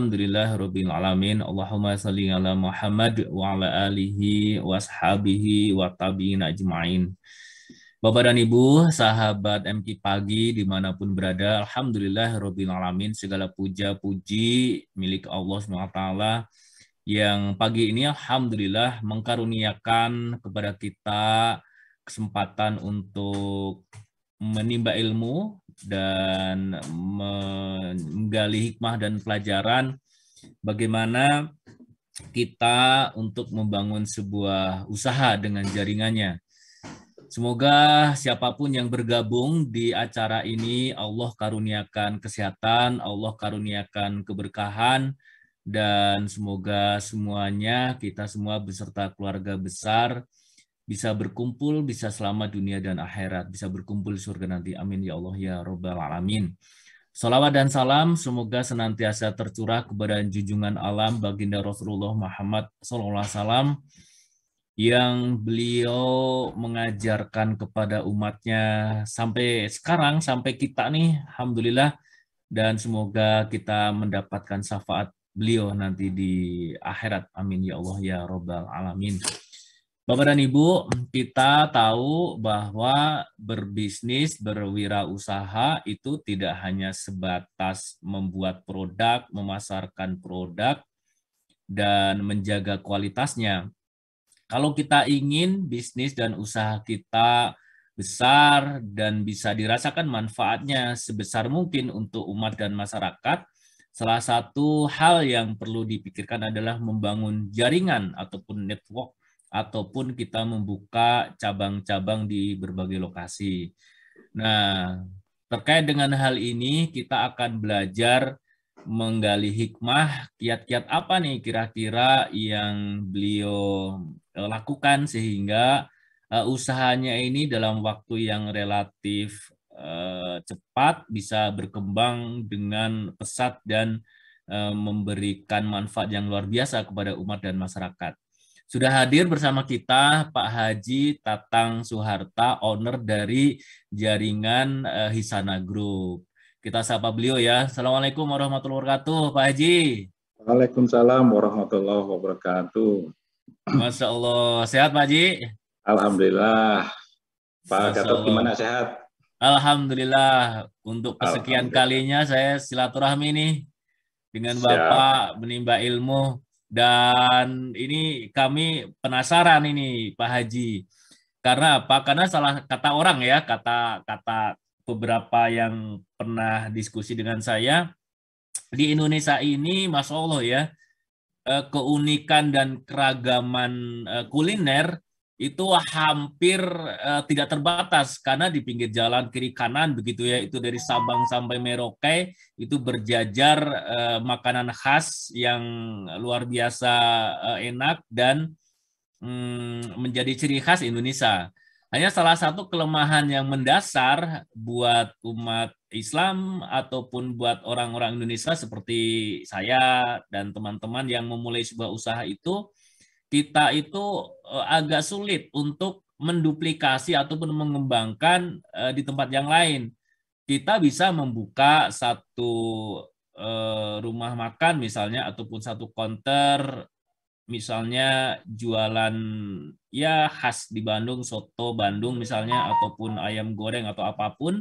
Alhamdulillahirabbil alamin. Allahumma shalli ala Muhammad wa ala alihi wa ashabihi wa tabi'in ajma'in. Bapak dan Ibu, sahabat MQ Pagi dimanapun berada, Alhamdulillahirabbil alamin. Segala puja-puji milik Allah SWT yang pagi ini Alhamdulillah mengkaruniakan kepada kita kesempatan untuk menimba ilmu dan menggali hikmah dan pelajaran bagaimana kita untuk membangun sebuah usaha dengan jaringannya. Semoga siapapun yang bergabung di acara ini Allah karuniakan kesehatan, Allah karuniakan keberkahan, dan semoga semuanya kita semua beserta keluarga besar bisa berkumpul, bisa selamat dunia dan akhirat, bisa berkumpul di surga nanti. Amin ya Allah ya Rabbal Alamin. Salawat dan salam semoga senantiasa tercurah kepada junjungan alam baginda Rasulullah Muhammad SAW yang beliau mengajarkan kepada umatnya sampai sekarang, sampai kita nih, Alhamdulillah, dan semoga kita mendapatkan syafaat beliau nanti di akhirat. Amin ya Allah ya Rabbal Alamin. Bapak dan Ibu, kita tahu bahwa berbisnis, berwirausaha itu tidak hanya sebatas membuat produk, memasarkan produk, dan menjaga kualitasnya. Kalau kita ingin bisnis dan usaha kita besar dan bisa dirasakan manfaatnya sebesar mungkin untuk umat dan masyarakat, salah satu hal yang perlu dipikirkan adalah membangun jaringan ataupun network, ataupun kita membuka cabang-cabang di berbagai lokasi. Nah, terkait dengan hal ini kita akan belajar menggali hikmah, kiat-kiat apa nih kira-kira yang beliau lakukan sehingga usahanya ini dalam waktu yang relatif cepat bisa berkembang dengan pesat dan memberikan manfaat yang luar biasa kepada umat dan masyarakat. Sudah hadir bersama kita Pak Haji Tatang Suharta, owner dari jaringan Hisana Group. Kita sapa beliau ya. Assalamualaikum warahmatullahi wabarakatuh, Pak Haji. Waalaikumsalam warahmatullahi wabarakatuh. Masya Allah. Sehat, Pak Haji? Alhamdulillah. Pak Gatot gimana, sehat? Alhamdulillah. Untuk kesekian kalinya saya silaturahmi nih dengan Bapak menimba ilmu. Dan ini kami penasaran ini Pak Haji. Karena apa? Karena salah kata orang ya, kata beberapa yang pernah diskusi dengan saya, di Indonesia ini Masya Allah ya, keunikan dan keragaman kuliner itu hampir tidak terbatas karena di pinggir jalan kiri kanan begitu ya, itu dari Sabang sampai Merauke itu berjajar makanan khas yang luar biasa enak dan menjadi ciri khas Indonesia. Hanya salah satu kelemahan yang mendasar buat umat Islam ataupun buat orang-orang Indonesia seperti saya dan teman-teman yang memulai sebuah usaha itu, kita itu agak sulit untuk menduplikasi ataupun mengembangkan di tempat yang lain. Kita bisa membuka satu rumah makan misalnya ataupun satu counter misalnya jualan ya khas di Bandung, soto Bandung misalnya ataupun ayam goreng atau apapun.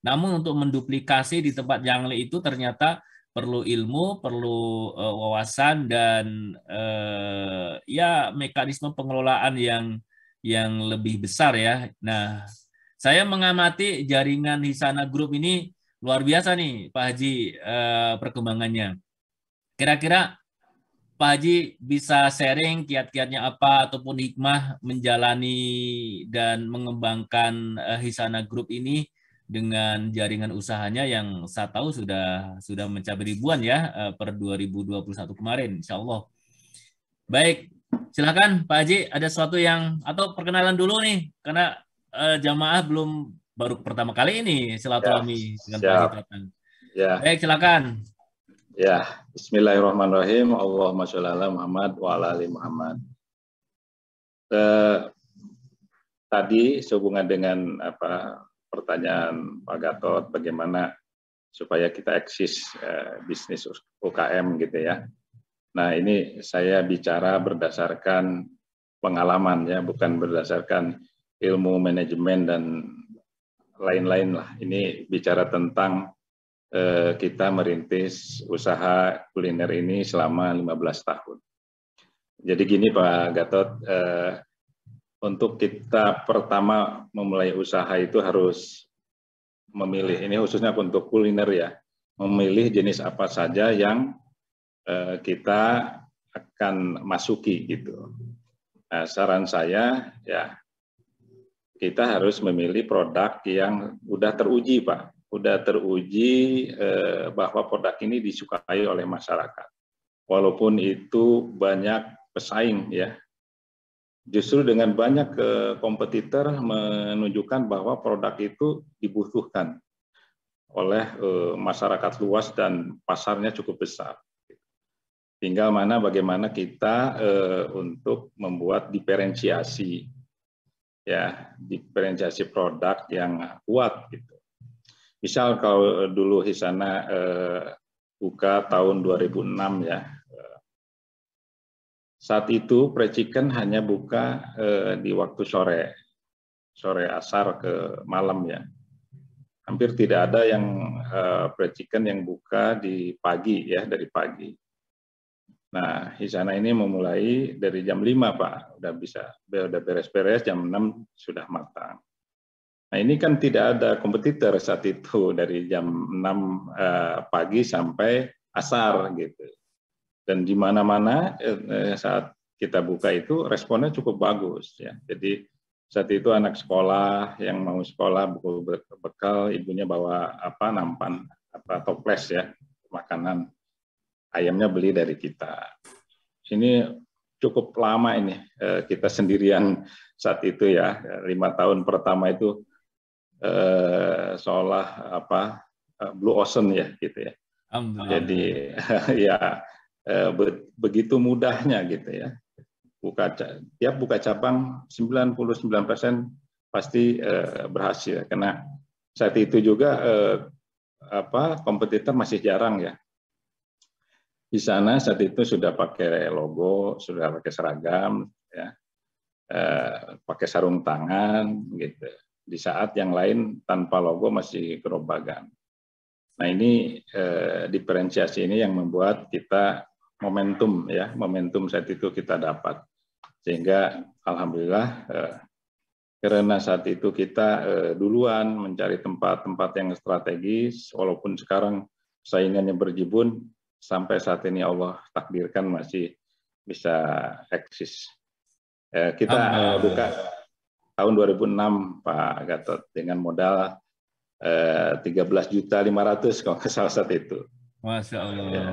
Namun untuk menduplikasi di tempat yang lain itu ternyata perlu ilmu, perlu wawasan dan ya mekanisme pengelolaan yang lebih besar ya. Nah, saya mengamati jaringan Hisana Group ini luar biasa nih Pak Haji perkembangannya. Kira-kira Pak Haji bisa sharing kiat-kiatnya apa ataupun hikmah menjalani dan mengembangkan Hisana Group ini dengan jaringan usahanya yang saya tahu sudah mencapai ribuan ya per 2021 kemarin, insya Allah. Baik, silakan Pak Haji, ada sesuatu yang atau perkenalan dulu nih karena jamaah baru pertama kali ini silaturahmi dengan Pak Haji Tatang. Ya. Baik, silakan. Ya, bismillahirrahmanirrahim. Allahumma sholli ala Muhammad wa ala ali Muhammad. Tadi sehubungan dengan pertanyaan Pak Gatot, bagaimana supaya kita eksis bisnis UKM gitu ya. Nah, ini saya bicara berdasarkan pengalaman ya, bukan berdasarkan ilmu manajemen dan lain-lain lah. Ini bicara tentang kita merintis usaha kuliner ini selama 15 tahun. Jadi gini Pak Gatot, untuk kita pertama memulai usaha itu harus memilih, ini khususnya untuk kuliner ya, memilih jenis apa saja yang kita akan masuki gitu. Nah, saran saya ya kita harus memilih produk yang udah teruji Pak, udah teruji bahwa produk ini disukai oleh masyarakat. Walaupun itu banyak pesaing ya, justru dengan banyak kompetitor menunjukkan bahwa produk itu dibutuhkan oleh masyarakat luas dan pasarnya cukup besar. Tinggal bagaimana kita untuk membuat diferensiasi, ya, diferensiasi produk yang kuat gitu. Misal kalau dulu Hisana buka tahun 2006 ya, saat itu Fried Chicken hanya buka di waktu sore asar ke malam ya. Hampir tidak ada yang Fried Chicken yang buka di pagi ya, dari pagi. Nah, Hisana ini memulai dari jam 5 Pak, udah beres-beres, jam 6 sudah matang. Nah, ini kan tidak ada kompetitor saat itu dari jam 6 pagi sampai asar gitu. Dan di mana-mana saat kita buka itu responnya cukup bagus ya. Jadi saat itu anak sekolah yang mau sekolah bekal ibunya bawa nampan toples ya, makanan. Ayamnya beli dari kita. Ini cukup lama ini kita sendirian saat itu ya. 5 tahun pertama itu seolah blue ocean ya gitu ya. Jadi ya begitu mudahnya gitu ya. Tiap buka cabang 99% pasti berhasil, karena saat itu juga kompetitor masih jarang ya. Di sana saat itu sudah pakai logo, sudah pakai seragam, ya, pakai sarung tangan, gitu. Di saat yang lain tanpa logo masih gerobakan. Nah ini diferensiasi ini yang membuat kita momentum ya, momentum saat itu kita dapat, sehingga alhamdulillah karena saat itu kita duluan mencari tempat-tempat yang strategis, walaupun sekarang saingannya berjibun. Sampai saat ini Allah takdirkan masih bisa eksis. Kita buka tahun 2006 Pak Gatot dengan modal 13.500.000 kalau nggak salah saat itu. Masya Allah. Ya,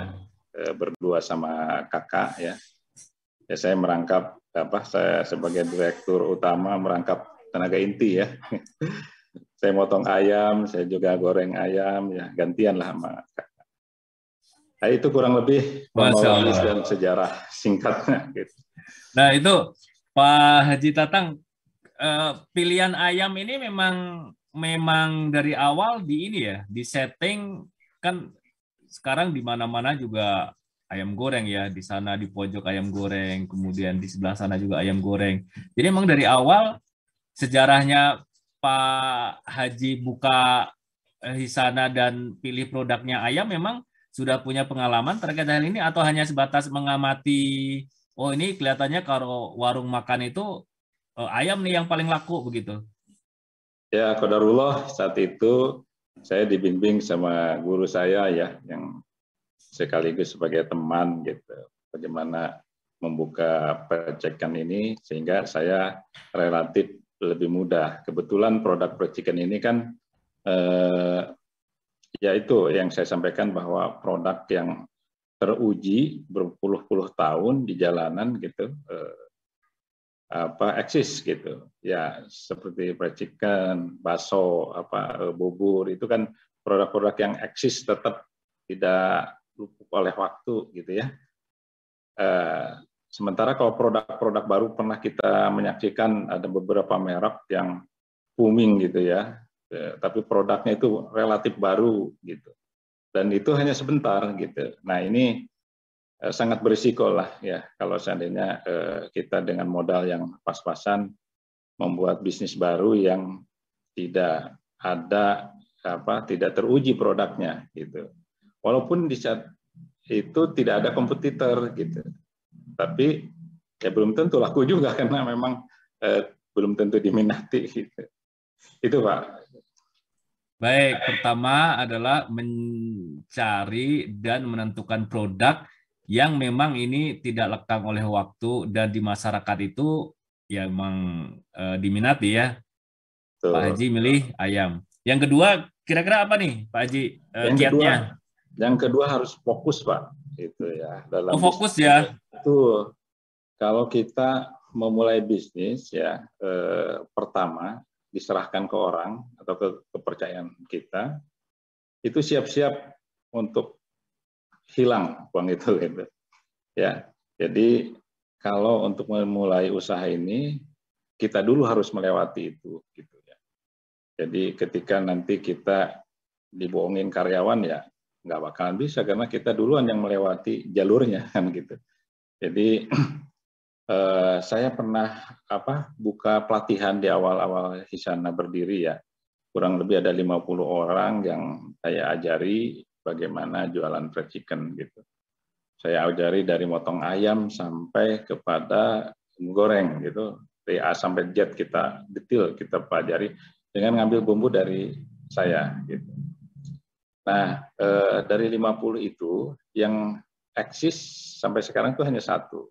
berdua sama kakak ya. Saya merangkap saya sebagai direktur utama merangkap tenaga inti ya. Saya motong ayam, saya juga goreng ayam ya, gantian lah sama kakak. Nah, itu kurang lebih kronologis dan sejarah singkatnya. Gitu. Nah itu Pak Haji Tatang, pilihan ayam ini memang dari awal di ini ya, di setting kan sekarang di mana-mana juga ayam goreng ya, di sana di pojok ayam goreng, kemudian di sebelah sana juga ayam goreng. Jadi memang dari awal sejarahnya Pak Haji buka Hisana dan pilih produknya ayam memang sudah punya pengalaman terkait hal ini, atau hanya sebatas mengamati, oh ini kelihatannya kalau warung makan itu ayam nih yang paling laku begitu? Ya, qadarullah saat itu saya dibimbing sama guru saya ya, yang sekaligus sebagai teman gitu, bagaimana membuka percekan ini sehingga saya relatif lebih mudah. Kebetulan produk percekan ini kan ya itu yang saya sampaikan, bahwa produk yang teruji berpuluh-puluh tahun di jalanan gitu, eksis gitu ya, seperti fried chicken, bakso, bubur, itu kan produk-produk yang eksis tetap tidak luput oleh waktu gitu ya. Sementara kalau produk-produk baru pernah kita menyaksikan ada beberapa merek yang booming gitu ya, tapi produknya itu relatif baru gitu. dan itu hanya sebentar gitu. Nah ini sangat berisiko lah ya kalau seandainya kita dengan modal yang pas-pasan membuat bisnis baru yang tidak ada tidak teruji produknya gitu. Walaupun di saat itu tidak ada kompetitor gitu, tapi ya belum tentu laku juga karena memang belum tentu diminati gitu. Itu Pak. Baik, pertama adalah mencari dan menentukan produk yang memang ini tidak lekang oleh waktu dan di masyarakat itu ya memang diminati ya. Pak Tuh. Haji milih ayam. Yang kedua, kira-kira apa nih, Pak Haji kiatnya? Yang kedua harus fokus Pak. Itu ya dalam Oh, fokus bisnis. ya. Itu kalau kita memulai bisnis ya pertama diserahkan ke orang atau kepercayaan kita, itu siap-siap untuk hilang uang itu gitu. Ya. Jadi kalau untuk memulai usaha ini kita dulu harus melewati itu gitu ya. Jadi ketika nanti kita dibohongin karyawan ya nggak bakalan bisa karena kita duluan yang melewati jalurnya kan gitu. Jadi saya pernah buka pelatihan di awal-awal Hisana berdiri ya. Kurang lebih ada 50 orang yang saya ajari bagaimana jualan fried chicken gitu. Saya ajari dari motong ayam sampai kepada goreng gitu. Dari A sampai Z kita detail kita pelajari dengan ngambil bumbu dari saya gitu. Nah, dari 50 itu yang eksis sampai sekarang itu hanya satu.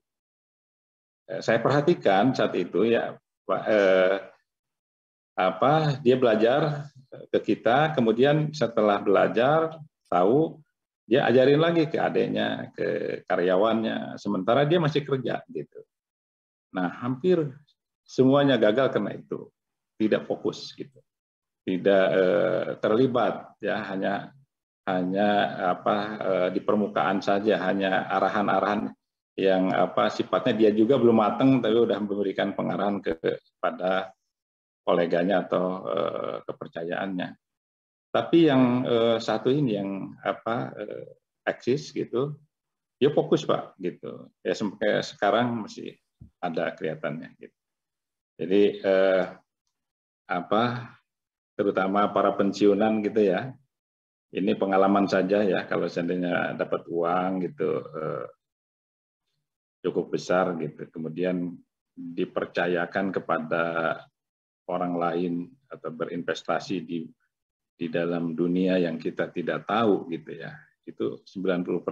Saya perhatikan saat itu ya Pak, dia belajar ke kita, kemudian setelah belajar tahu dia ajarin lagi ke adiknya, ke karyawannya, sementara dia masih kerja gitu. Nah, hampir semuanya gagal karena itu, tidak fokus gitu, tidak terlibat ya hanya di permukaan saja, hanya arahan-arahan yang sifatnya dia juga belum matang tapi udah memberikan pengarahan kepada koleganya atau kepercayaannya. Tapi yang satu ini yang eksis gitu, dia fokus Pak gitu. Ya sampai sekarang masih ada kelihatannya gitu. Jadi terutama para pensiunan gitu ya. Ini pengalaman saja ya kalau seandainya dapat uang gitu cukup besar gitu, kemudian dipercayakan kepada orang lain atau berinvestasi di dalam dunia yang kita tidak tahu gitu ya, itu 90%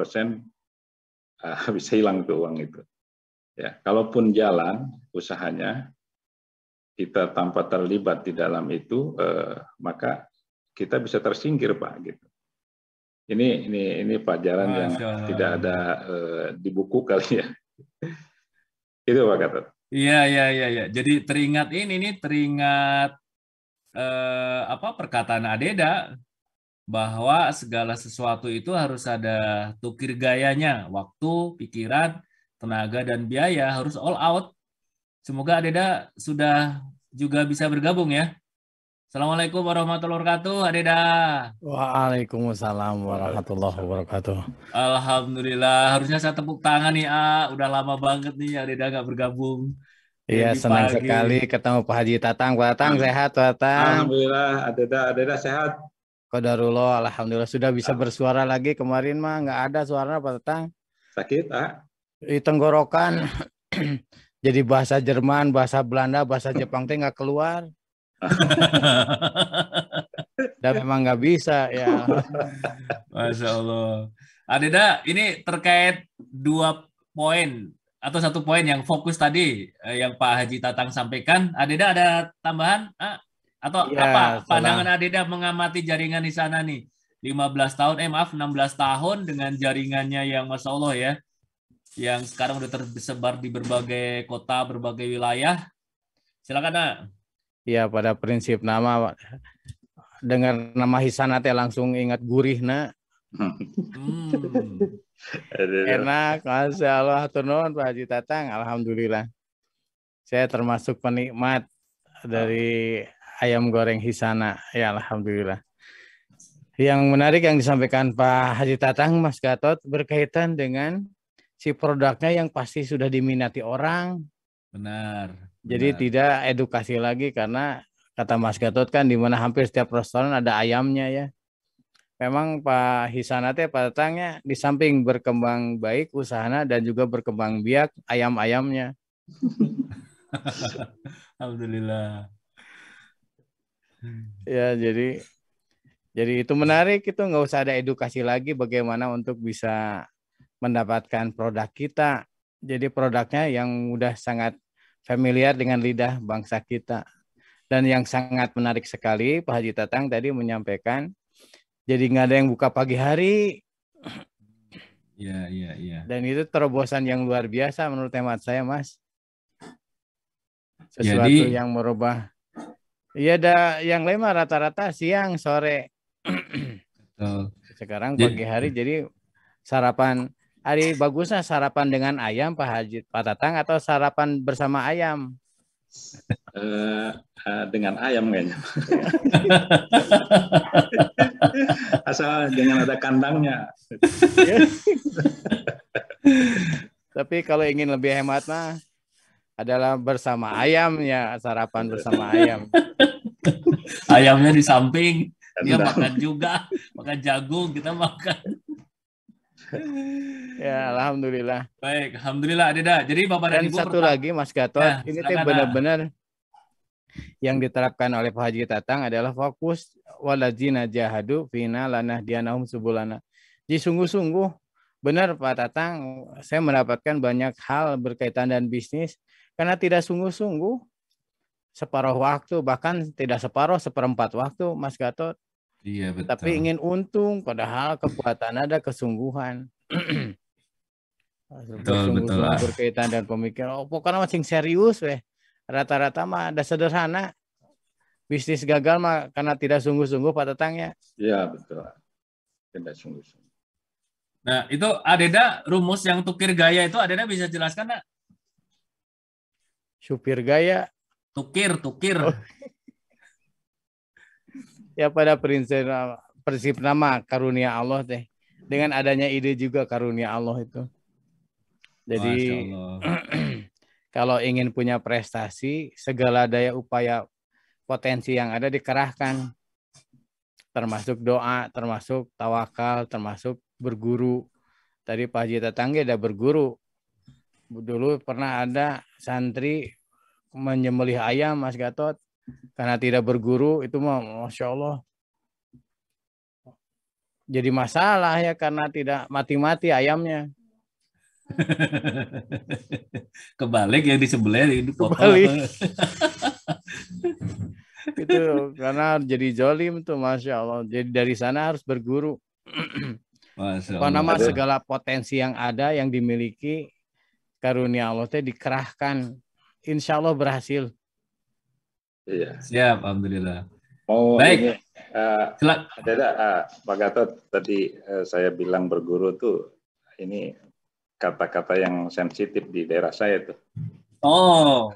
bisa hilang tuh uang itu. Ya, kalaupun jalan usahanya kita tanpa terlibat di dalam itu, maka kita bisa tersingkir Pak gitu. Ini pelajaran yang tidak ada di buku kali ya. Itu Pak Gatot. Iya. Jadi teringat perkataan Adeda bahwa segala sesuatu itu harus ada tukir gayanya, waktu, pikiran, tenaga dan biaya harus all out. Semoga Adeda sudah juga bisa bergabung ya. Assalamualaikum warahmatullahi wabarakatuh, Adeda. Waalaikumsalam warahmatullahi wabarakatuh. Alhamdulillah, harusnya saya tepuk tangan nih, udah lama banget nih Adeda nggak bergabung. Iya, senang sekali ketemu Pak Haji Tatang. Pak Tatang sehat, Pak Tatang? Alhamdulillah, Adeda sehat. Qadarullah, alhamdulillah sudah bisa bersuara lagi. Kemarin mah nggak ada suara Pak Tatang. Sakit, Di tenggorokan. Jadi bahasa Jerman, bahasa Belanda, bahasa Jepang teh nggak keluar. Dan memang nggak bisa ya. Masya Allah. Adeda, ini terkait 2 poin atau 1 poin yang fokus tadi yang Pak Haji Tatang sampaikan. Adeda ada tambahan atau Ya, apa pandangan Adeda mengamati jaringan di sana nih? 16 tahun dengan jaringannya yang Masya Allah ya, yang sekarang udah tersebar di berbagai kota, berbagai wilayah. Silakan, Nak. Ya, pada prinsip nama dengar nama Hisana teh langsung ingat gurih nak. Enak, Masya Allah. Turun Pak Haji Tatang, alhamdulillah. Saya termasuk penikmat dari ayam goreng Hisana. Ya, alhamdulillah. Yang menarik yang disampaikan Pak Haji Tatang, Mas Gatot, berkaitan dengan si produknya yang pasti sudah diminati orang. Benar, Jadi benar. tidak edukasi lagi karena kata Mas Gatot kan di mana hampir setiap restoran ada ayamnya ya. Memang Pak Hisanate, Pak Tatangnya di samping berkembang baik usahanya dan juga berkembang biak ayam-ayamnya. Alhamdulillah. Ya jadi itu menarik, itu nggak usah ada edukasi lagi bagaimana untuk bisa mendapatkan produk kita. Jadi produknya yang udah sangat familiar dengan lidah bangsa kita. Dan yang sangat menarik sekali Pak Haji Tatang tadi menyampaikan, jadi nggak ada yang buka pagi hari. Iya, iya, iya. Dan itu terobosan yang luar biasa menurut hemat saya, Mas. Sesuatu Jadi, yang merubah. Iya, ada yang lain mah rata-rata siang, sore. Sekarang pagi hari, jadi sarapan. Hari bagusnya sarapan dengan ayam, Pak Haji, Pak Tatang, atau sarapan bersama ayam? Dengan ayam kayaknya. Asal jangan ada kandangnya. Tapi kalau ingin lebih hemat mah adalah bersama ayam ya, sarapan bersama ayam. Ayamnya di samping, dia makan juga, makan jagung, kita makan. Ya, alhamdulillah. Baik, alhamdulillah Adeda. Jadi Bapak dan Dan Ibu satu lagi Mas Gatot, ya, ini tuh silakan, benar-benar yang diterapkan oleh Pak Haji Tatang adalah fokus waladzina jahadu fina lanahdiyanahum subulana. Jadi sungguh-sungguh benar Pak Tatang, saya mendapatkan banyak hal berkaitan dan bisnis karena tidak sungguh-sungguh, separuh waktu, bahkan tidak separuh, seperempat waktu Mas Gatot. Iya, betul. Tapi ingin untung, padahal kekuatan ada kesungguhan. Betul. Berkaitan dan pemikiran. Oh, pokoknya masing serius, weh. Rata-rata mah ada sederhana. Bisnis gagal mah karena tidak sungguh-sungguh Pak Tatang ya. Iya, betul. Tidak sungguh-sungguh. Nah, itu Adeda, rumus yang tukir gaya itu Adeda bisa jelaskan nggak? Supir gaya. Tukir. Oh. Ya pada prinsip nama karunia Allah teh. Dengan adanya ide juga karunia Allah itu. Jadi kalau ingin punya prestasi, segala daya upaya potensi yang ada dikerahkan. Termasuk doa, termasuk tawakal, termasuk berguru. Tadi Pak Haji Tatang ada berguru. Dulu pernah ada santri menyembelih ayam, Mas Gatot. Karena tidak berguru, itu mah Masya Allah. Jadi masalah ya karena tidak mati-mati ayamnya. Kebalik yang disembelih ini potong. Itu karena jadi jolim tuh Masya Allah. Jadi dari sana harus berguru. Karena segala potensi yang ada yang dimiliki karunia Allah teh dikerahkan. Insya Allah berhasil. Iya. Siap, alhamdulillah. Baik. Pak Gatot tadi saya bilang berguru tuh ini kata-kata yang sensitif di daerah saya tuh. Oh.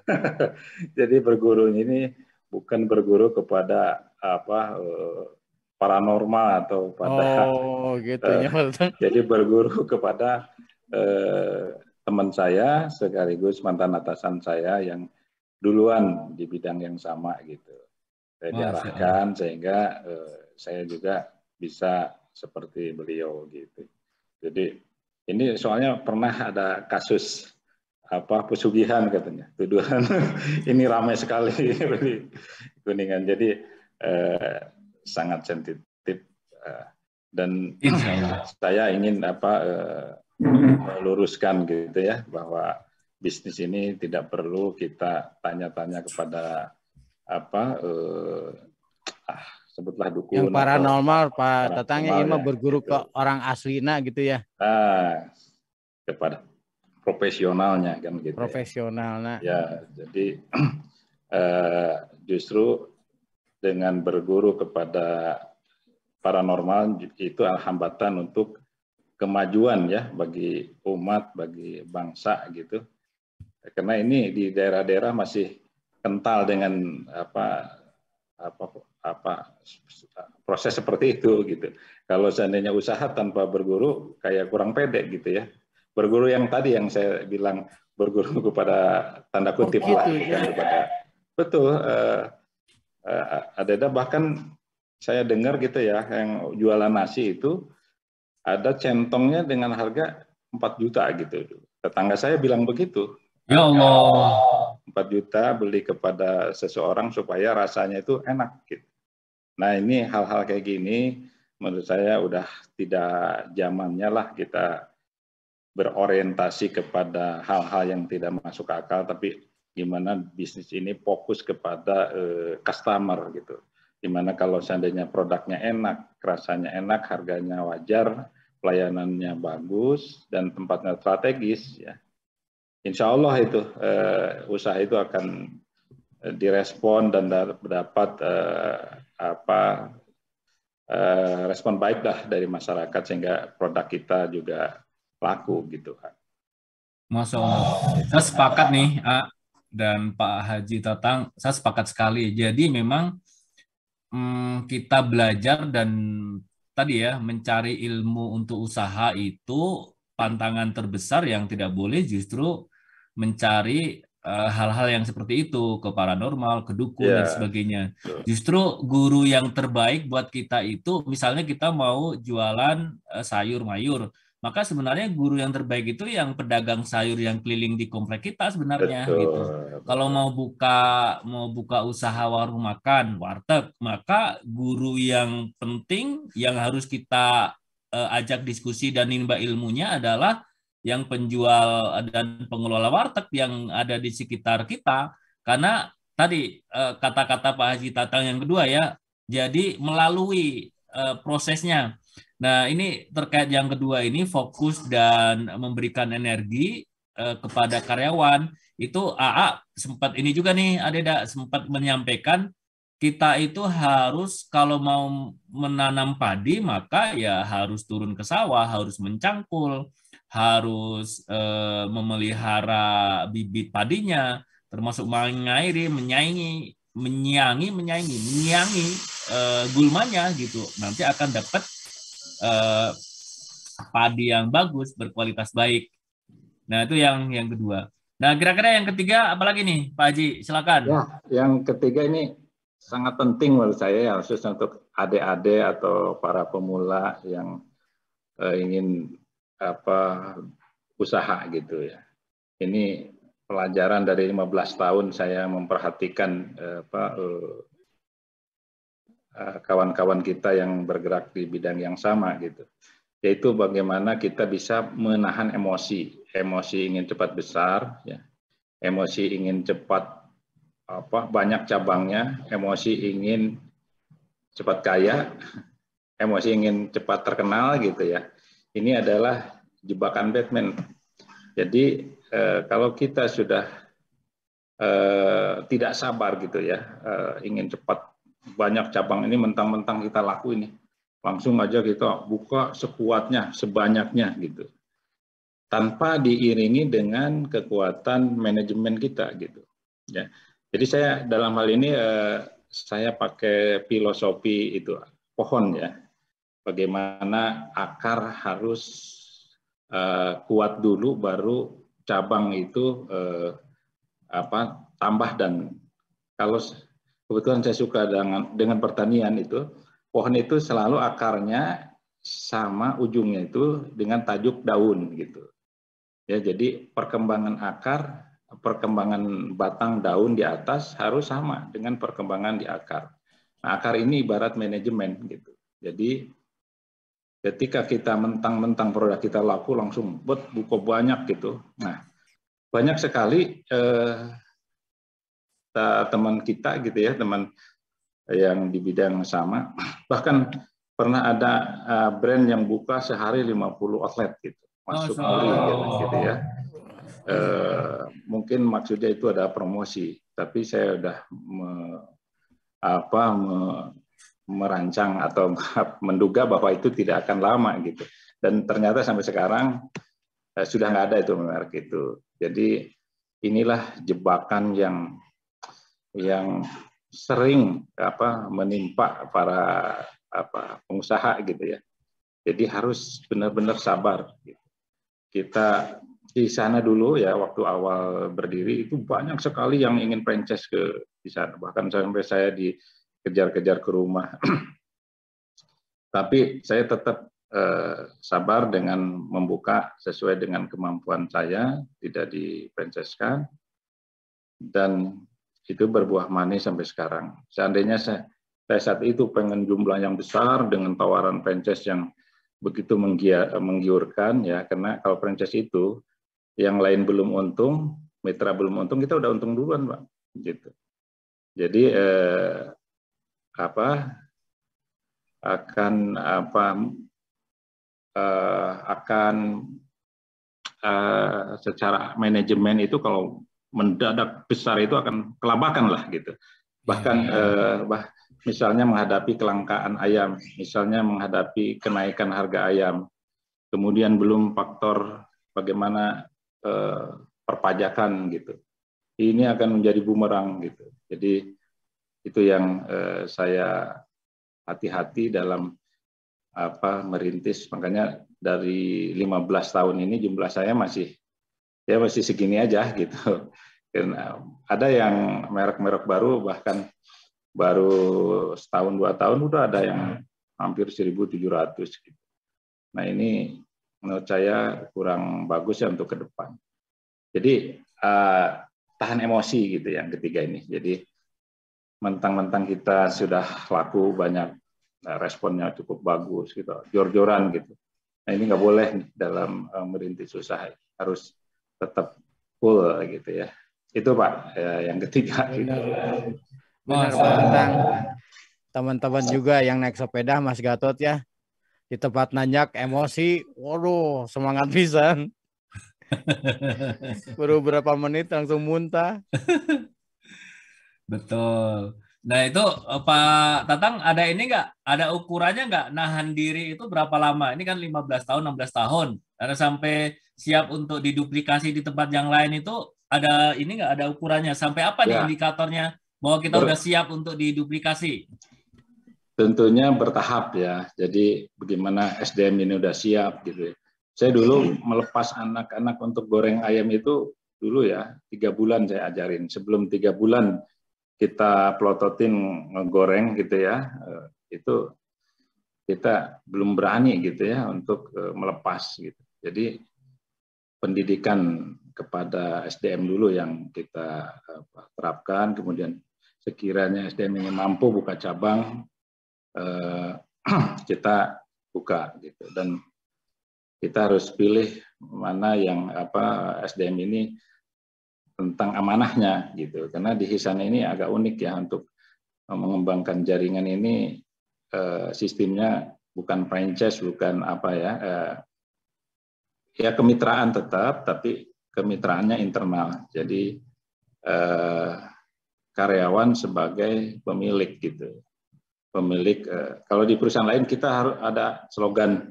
Jadi berguru ini bukan berguru kepada paranormal atau pada gitu ya. Jadi berguru kepada teman saya sekaligus mantan atasan saya yang duluan di bidang yang sama gitu. Saya diarahkan sehingga saya juga bisa seperti beliau gitu. Jadi ini soalnya pernah ada kasus pesugihan katanya, tuduhan ini ramai sekali di Kuningan. Jadi sangat sensitif dan saya ingin meluruskan gitu ya bahwa bisnis ini tidak perlu kita tanya-tanya kepada sebutlah dukun yang paranormal Pak Tatangnya ini berguru gitu. Ke orang aslina gitu ya. Kepada profesionalnya kan gitu. Profesional. Ya, jadi justru dengan berguru kepada paranormal itu hambatan untuk kemajuan ya bagi umat, bagi bangsa gitu. Karena ini di daerah-daerah masih kental dengan proses seperti itu gitu. Kalau seandainya usaha tanpa berguru kayak kurang pede gitu ya. Berguru yang tadi yang saya bilang, berguru kepada tanda kutip gitu, lah, bukan kepada betul. Ada bahkan saya dengar gitu ya, yang jualan nasi itu ada centongnya dengan harga 4 juta gitu. Tetangga saya bilang begitu. Ya Allah. 4 juta beli kepada seseorang supaya rasanya itu enak gitu. Nah, ini hal-hal kayak gini menurut saya udah tidak zamannya lah kita berorientasi kepada hal-hal yang tidak masuk akal, tapi gimana bisnis ini fokus kepada customer gitu. Dimana kalau seandainya produknya enak, rasanya enak, harganya wajar, pelayanannya bagus, dan tempatnya strategis, ya, insya Allah itu usaha itu akan direspon dan dapat respon baik lah dari masyarakat sehingga produk kita juga laku gitu. Masya Allah. Saya sepakat nih, dan Pak Haji Tatang, saya sepakat sekali. Jadi memang kita belajar dan tadi ya mencari ilmu untuk usaha itu pantangan terbesar yang tidak boleh justru mencari hal-hal yang seperti itu ke paranormal, ke dukun dan sebagainya. Justru guru yang terbaik buat kita itu misalnya kita mau jualan sayur mayur, maka sebenarnya guru yang terbaik itu yang pedagang sayur yang keliling di komplek kita sebenarnya gitu. Kalau mau buka usaha warung makan, warteg, maka guru yang penting yang harus kita ajak diskusi dan nimba ilmunya adalah yang penjual dan pengelola warteg yang ada di sekitar kita. Karena tadi kata-kata Pak Haji Tatang yang kedua ya, jadi melalui prosesnya. Nah, ini terkait yang kedua ini fokus dan memberikan energi kepada karyawan. Itu AA sempat ini juga nih, Adeda sempat menyampaikan kita itu harus kalau mau menanam padi maka ya harus turun ke sawah, harus mencangkul, harus memelihara bibit padinya, termasuk mengairi, menyiangi gulmanya gitu. Nanti akan dapat padi yang bagus, berkualitas baik. Nah, itu yang kedua. Nah, kira-kira yang ketiga apalagi nih, Pak Haji? Silakan. Ya, yang ketiga ini sangat penting menurut saya ya, khususnya untuk adik-adik atau para pemula yang ingin usaha gitu ya. Ini pelajaran dari 15 tahun saya memperhatikan kawan-kawan kita yang bergerak di bidang yang sama gitu. Yaitu bagaimana kita bisa menahan emosi ingin cepat besar, ya. Emosi ingin cepat banyak cabangnya, emosi ingin cepat kaya, emosi ingin cepat terkenal gitu ya. Ini adalah jebakan Batman. Jadi kalau kita sudah tidak sabar gitu ya, ingin cepat banyak cabang ini mentang-mentang kita laku ini, langsung aja kita buka sekuatnya, sebanyaknya gitu, tanpa diiringi dengan kekuatan manajemen kita gitu. Ya, jadi saya dalam hal ini saya pakai filosofi itu pohon ya, bagaimana akar harus kuat dulu, baru cabang itu tambah. Dan kalau kebetulan saya suka dengan pertanian itu, pohon itu selalu akarnya sama ujungnya itu dengan tajuk daun gitu. Ya, jadi perkembangan akar, perkembangan batang daun di atas harus sama dengan perkembangan di akar. Nah, akar ini ibarat manajemen gitu. Jadi ketika kita mentang-mentang produk kita laku langsung buka banyak gitu. Nah, banyak sekali teman kita gitu ya, teman yang di bidang sama, bahkan pernah ada brand yang buka sehari 50 outlet gitu, masuk gitu ya. Mungkin maksudnya itu ada promosi, tapi saya udah merancang atau menduga bahwa itu tidak akan lama gitu. Dan ternyata sampai sekarang sudah nggak ada itu merek itu. Jadi inilah jebakan yang sering menimpa para pengusaha gitu ya. Jadi harus benar-benar sabar. Kita di sana dulu ya, waktu awal berdiri itu banyak sekali yang ingin franchise di sana. Bahkan sampai saya dikejar-kejar ke rumah. Tapi saya tetap sabar dengan membuka sesuai dengan kemampuan saya, tidak di-franchise-kan. Dan itu berbuah manis sampai sekarang. Seandainya saya saat itu pengen jumlah yang besar dengan tawaran franchise yang begitu menggiurkan ya, karena kalau franchise itu yang lain belum untung, mitra belum untung, kita udah untung duluan, Pak. Gitu. Jadi secara manajemen itu kalau mendadak besar itu akan kelabakan lah gitu. Bahkan misalnya menghadapi kelangkaan ayam, misalnya menghadapi kenaikan harga ayam, kemudian belum faktor bagaimana perpajakan gitu. Ini akan menjadi bumerang gitu. Jadi itu yang saya hati-hati dalam merintis. Makanya dari 15 tahun ini jumlah saya masih segini aja gitu. Dan ada yang merek-merek baru bahkan baru setahun 2 tahun udah ada yang hampir 1.700 gitu. Nah ini menurut saya kurang bagus ya untuk ke depan. Jadi tahan emosi gitu yang ketiga ini. Jadi mentang-mentang kita sudah laku banyak, responnya cukup bagus gitu, jor-joran gitu. Nah ini nggak boleh nih dalam merintis usaha, harus tetap full gitu ya. Itu Pak yang ketiga. Benar Pak Tatang. Teman-teman juga yang naik sepeda Mas Gatot ya, di tempat nanjak emosi, waduh semangat pisan. Baru berapa menit langsung muntah. Betul. Nah itu Pak Tatang ada ini nggak? Ada ukurannya nggak? Nahan diri itu berapa lama? Ini kan 15 tahun, 16 tahun. Karena sampai siap untuk diduplikasi di tempat yang lain itu ada ini nggak? Ada ukurannya? Sampai apa nih indikatornya bahwa kita udah siap untuk diduplikasi? Tentunya bertahap ya. Jadi bagaimana SDM ini udah siap gitu ya. Saya dulu melepas anak-anak untuk goreng ayam itu dulu ya 3 bulan saya ajarin. Sebelum 3 bulan kita plototin ngegoreng gitu ya, itu kita belum berani gitu ya untuk melepas gitu. Jadi pendidikan kepada SDM dulu yang kita terapkan, kemudian sekiranya SDM ini mampu buka cabang, kita buka gitu. Dan kita harus pilih mana yang SDM ini tentang amanahnya gitu, karena di Hisana ini agak unik ya untuk mengembangkan jaringan ini, sistemnya bukan franchise, bukan ya kemitraan tetap, tapi kemitraannya internal. Jadi karyawan sebagai pemilik gitu, pemilik. Kalau di perusahaan lain kita harus ada slogan,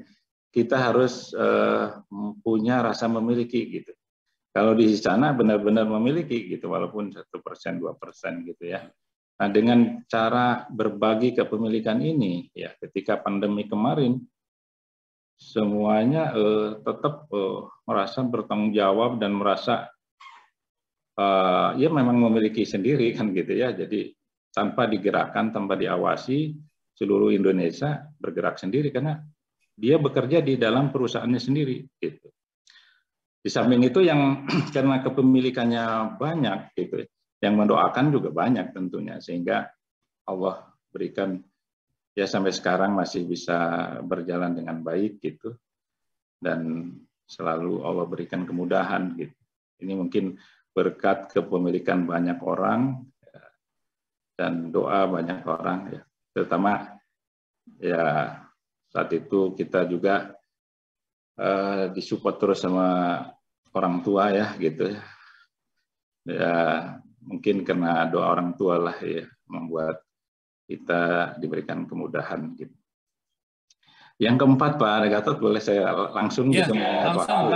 kita harus punya rasa memiliki gitu. Kalau di sana benar-benar memiliki gitu, walaupun 1%, 2% gitu ya. Nah dengan cara berbagi kepemilikan ini, ya ketika pandemi kemarin, semuanya tetap merasa bertanggung jawab dan merasa ya memang memiliki sendiri kan gitu ya. Jadi tanpa digerakkan, tanpa diawasi, seluruh Indonesia bergerak sendiri karena dia bekerja di dalam perusahaannya sendiri gitu. Di samping itu yang karena kepemilikannya banyak gitu, yang mendoakan juga banyak tentunya, sehingga Allah berikan ya sampai sekarang masih bisa berjalan dengan baik gitu, dan selalu Allah berikan kemudahan gitu. Ini mungkin berkat kepemilikan banyak orang dan doa banyak orang ya, terutama ya saat itu kita juga disupport terus sama orang tua ya gitu ya, mungkin karena doa orang tua lah ya membuat kita diberikan kemudahan gitu. Yang keempat Pak Gatot, boleh saya langsung ya, gitu langsung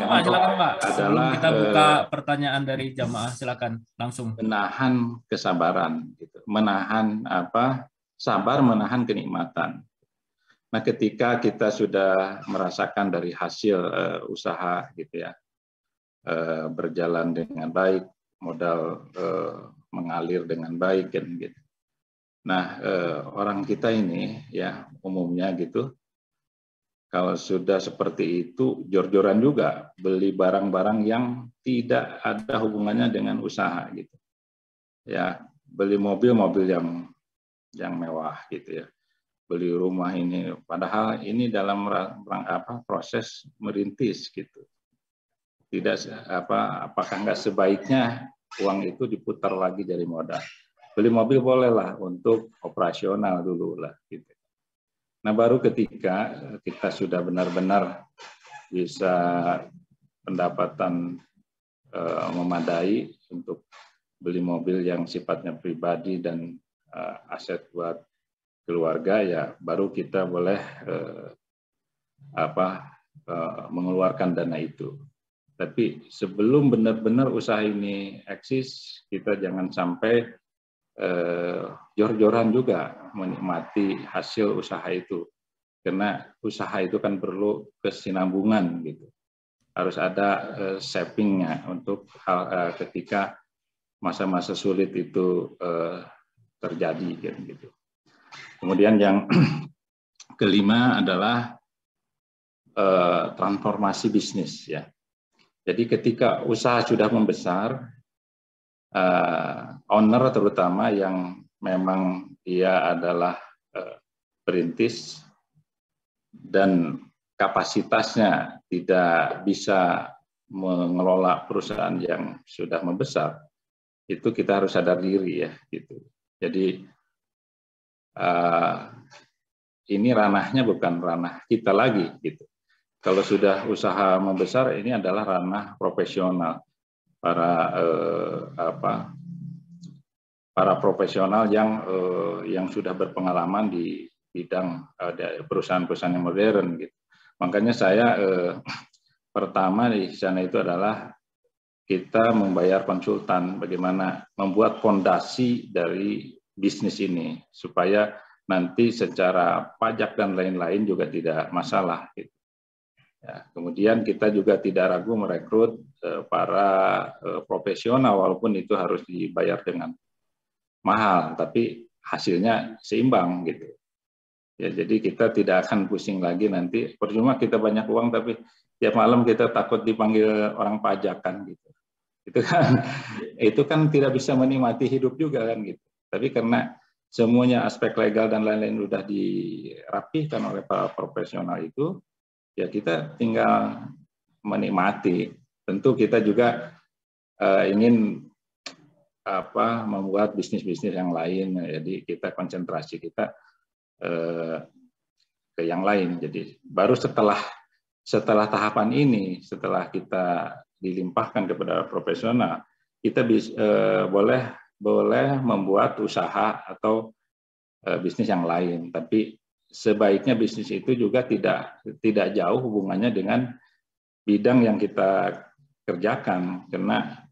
Pak, silakan Pak. Sebelum kita buka pertanyaan dari jamaah, silakan langsung. Menahan kesabaran gitu, menahan sabar menahan kenikmatan. Nah, ketika kita sudah merasakan dari hasil usaha gitu ya, berjalan dengan baik, modal mengalir dengan baik kan gitu. Nah, orang kita ini ya umumnya gitu, kalau sudah seperti itu jor-joran juga beli barang-barang yang tidak ada hubungannya dengan usaha gitu. Ya, beli mobil yang mewah gitu ya. Beli rumah ini, padahal ini dalam proses merintis gitu. Tidak apakah nggak sebaiknya uang itu diputar lagi dari modal. Beli mobil bolehlah untuk operasional dulu lah gitu. Nah, baru ketika kita sudah benar-benar bisa pendapatan memadai untuk beli mobil yang sifatnya pribadi dan aset buat keluarga, ya baru kita boleh mengeluarkan dana itu. Tapi sebelum benar-benar usaha ini eksis, kita jangan sampai jor-joran juga menikmati hasil usaha itu. Karena usaha itu kan perlu kesinambungan gitu. Harus ada savingnya untuk ketika masa-masa sulit itu terjadi gitu. Kemudian yang kelima adalah transformasi bisnis ya. Jadi ketika usaha sudah membesar, owner terutama yang memang dia adalah perintis dan kapasitasnya tidak bisa mengelola perusahaan yang sudah membesar, itu kita harus sadar diri ya gitu. Jadi ini ranahnya bukan ranah kita lagi gitu. Kalau sudah usaha membesar, ini adalah ranah profesional para profesional yang sudah berpengalaman di bidang perusahaan-perusahaan yang modern gitu. Makanya saya pertama di sana itu adalah kita membayar konsultan bagaimana membuat fondasi dari bisnis ini supaya nanti secara pajak dan lain-lain juga tidak masalah gitu. Ya, kemudian kita juga tidak ragu merekrut para profesional walaupun itu harus dibayar dengan mahal, tapi hasilnya seimbang gitu. Ya, jadi kita tidak akan pusing lagi nanti percuma kita banyak uang tapi tiap malam kita takut dipanggil orang pajak kan gitu. Itu kan tidak bisa menikmati hidup juga kan gitu. Tapi karena semuanya aspek legal dan lain-lain sudah dirapihkan oleh para profesional itu, ya kita tinggal menikmati. Tentu kita juga ingin membuat bisnis-bisnis yang lain, jadi kita konsentrasi kita ke yang lain. Jadi baru setelah tahapan ini, setelah kita dilimpahkan kepada profesional, kita boleh membuat usaha atau bisnis yang lain. Tapi sebaiknya bisnis itu juga tidak jauh hubungannya dengan bidang yang kita kerjakan, karena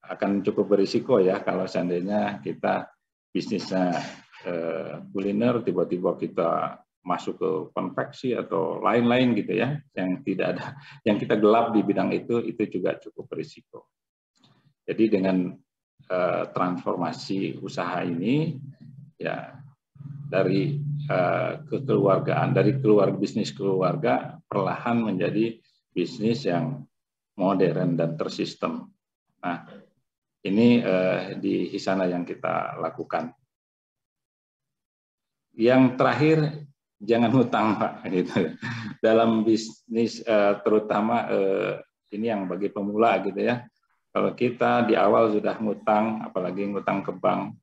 akan cukup berisiko ya kalau seandainya kita bisnisnya kuliner, tiba-tiba kita masuk ke konveksi atau lain-lain gitu ya, yang tidak ada, yang kita gelap di bidang itu juga cukup berisiko. Jadi dengan transformasi usaha ini ya dari kekeluargaan, dari bisnis keluarga perlahan menjadi bisnis yang modern dan tersistem. Nah, ini di Hisana yang kita lakukan. Yang terakhir, jangan hutang Pak. Gitu. Dalam bisnis terutama ini yang bagi pemula gitu ya. Kalau kita di awal sudah ngutang, apalagi ngutang ke bank,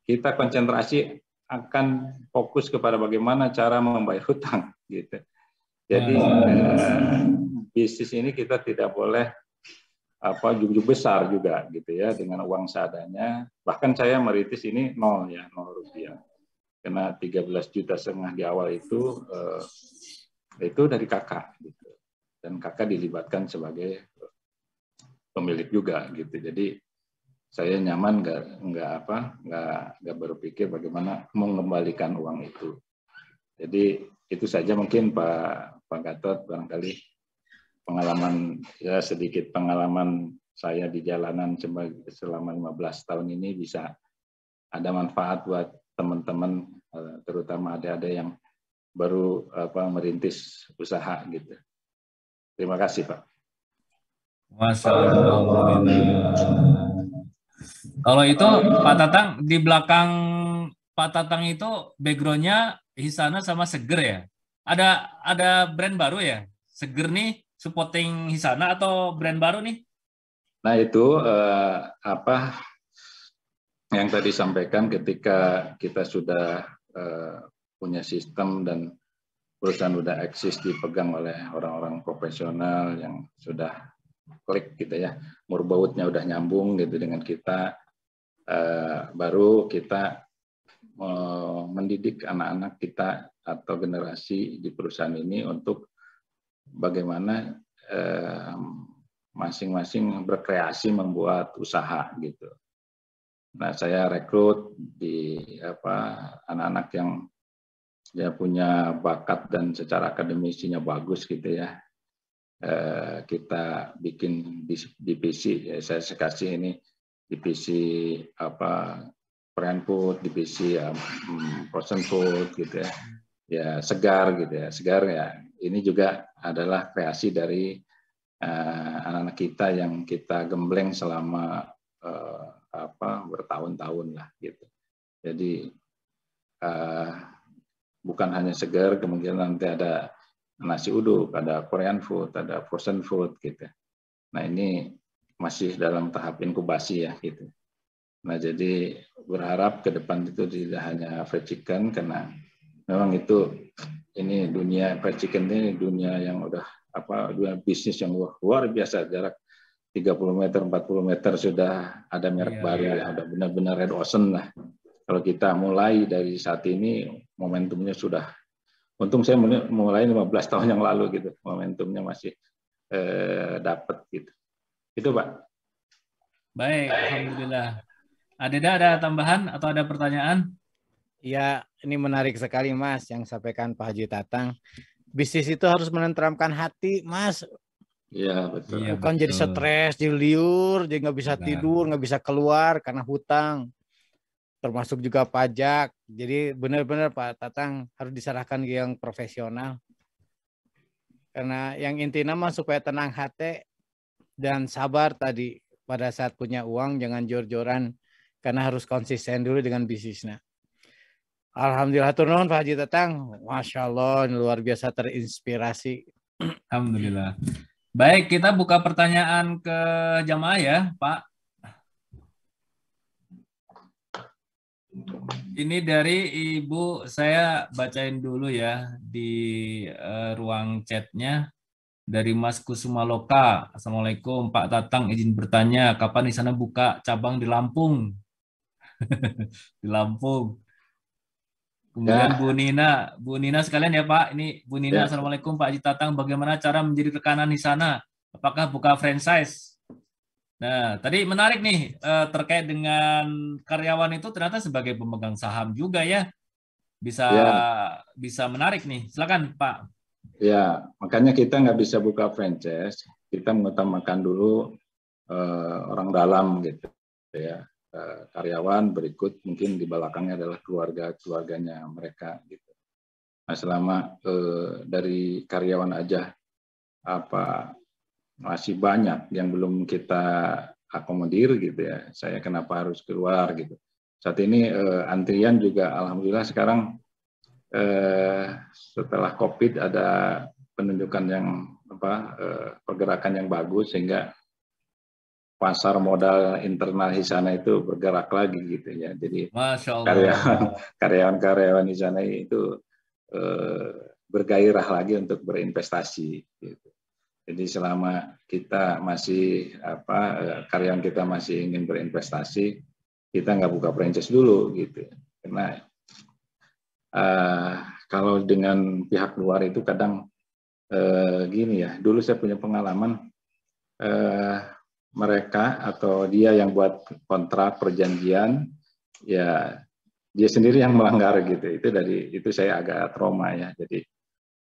kita konsentrasi akan fokus kepada bagaimana cara membayar hutang gitu. Jadi bisnis ini kita tidak boleh jujur besar juga gitu ya dengan uang seadanya. Bahkan saya merintis ini 0 rupiah. Karena 13,5 juta di awal itu dari kakak gitu. Dan kakak dilibatkan sebagai pemilik juga gitu. Jadi saya nyaman nggak berpikir bagaimana mengembalikan uang itu. Jadi itu saja mungkin Pak Gatot, barangkali pengalaman ya, sedikit pengalaman saya di jalanan selama 15 tahun ini bisa ada manfaat buat teman-teman, terutama adik-adik yang baru merintis usaha gitu. Terima kasih Pak. Masya Allah. Kalau itu Pak Tatang, di belakang Pak Tatang itu backgroundnya Hisana sama Seger ya? Ada brand baru ya? Seger nih supporting Hisana atau brand baru nih? Nah itu yang tadi sampaikan, ketika kita sudah punya sistem dan perusahaan sudah eksis dipegang oleh orang-orang profesional yang sudah klik gitu ya, murbautnya udah nyambung gitu dengan kita, baru kita mendidik anak-anak kita atau generasi di perusahaan ini untuk bagaimana masing-masing berkreasi membuat usaha gitu. Nah, saya rekrut di anak-anak yang ya punya bakat dan secara akademisinya bagus gitu ya. Kita bikin divisi, ya, saya kasih ini divisi brand food, divisi frozen food gitu ya. Ya segar gitu ya. Segar ya. Ini juga adalah kreasi dari anak-anak kita yang kita gembleng selama bertahun-tahun lah gitu. Jadi bukan hanya segar, kemungkinan nanti ada nasi uduk, ada Korean food, ada frozen food gitu. Nah ini masih dalam tahap inkubasi ya gitu. Nah jadi berharap ke depan itu tidak hanya fried chicken, karena memang ini dunia fried chicken ini dunia yang udah dunia bisnis yang luar biasa, jarak 30 meter, 40 meter sudah ada merek baru ya, udah benar-benar red ocean lah. Kalau kita mulai dari saat ini, momentumnya sudah, untung saya mulai 15 tahun yang lalu gitu, momentumnya masih dapat gitu. Itu Pak. Baik, alhamdulillah. Ada tambahan atau ada pertanyaan? Ya, ini menarik sekali Mas yang sampaikan Pak Haji Tatang. Bisnis itu harus menenteramkan hati, Mas. Iya betul. Bukan jadi stres, jadi liur, jadi nggak bisa tidur, nggak bisa keluar karena hutang. Termasuk juga pajak. Jadi benar-benar Pak Tatang harus diserahkan ke yang profesional. Karena yang intinya mah supaya tenang hati dan sabar tadi pada saat punya uang, jangan jor-joran karena harus konsisten dulu dengan bisnisnya. Alhamdulillah turun Pak Haji Tatang, Masya Allah luar biasa terinspirasi. Alhamdulillah. Baik, kita buka pertanyaan ke jamaah ya Pak. Ini dari Ibu, saya bacain dulu ya di ruang chatnya. Dari Mas Kusuma Loka. Assalamualaikum Pak Tatang, izin bertanya, kapan di sana buka cabang di Lampung? Di Lampung. Kemudian ya. Bu Nina sekalian ya Pak. Ini Bu Nina, ya. Assalamualaikum Pak Haji Tatang, bagaimana cara menjadi rekanan di sana? Apakah buka franchise? Nah, tadi menarik nih terkait dengan karyawan itu ternyata sebagai pemegang saham juga ya. Bisa menarik nih. Silakan Pak. Ya, makanya kita nggak bisa buka franchise. Kita mengutamakan dulu orang dalam gitu ya. Karyawan, berikut mungkin di belakangnya adalah keluarganya mereka gitu. Nah, selama dari karyawan aja masih banyak yang belum kita akomodir gitu ya. Saya kenapa harus keluar gitu. Saat ini antrian juga alhamdulillah sekarang setelah COVID ada penunjukan yang pergerakan yang bagus, sehingga pasar modal internal di sana itu bergerak lagi gitu ya. Jadi karyawan-karyawan di sana itu bergairah lagi untuk berinvestasi gitu. Jadi selama kita masih karyawan kita masih ingin berinvestasi, kita nggak buka franchise dulu gitu. Karena kalau dengan pihak luar itu kadang gini ya, dulu saya punya pengalaman mereka atau dia yang buat kontrak perjanjian, ya dia sendiri yang melanggar gitu. Itu saya agak trauma ya. Jadi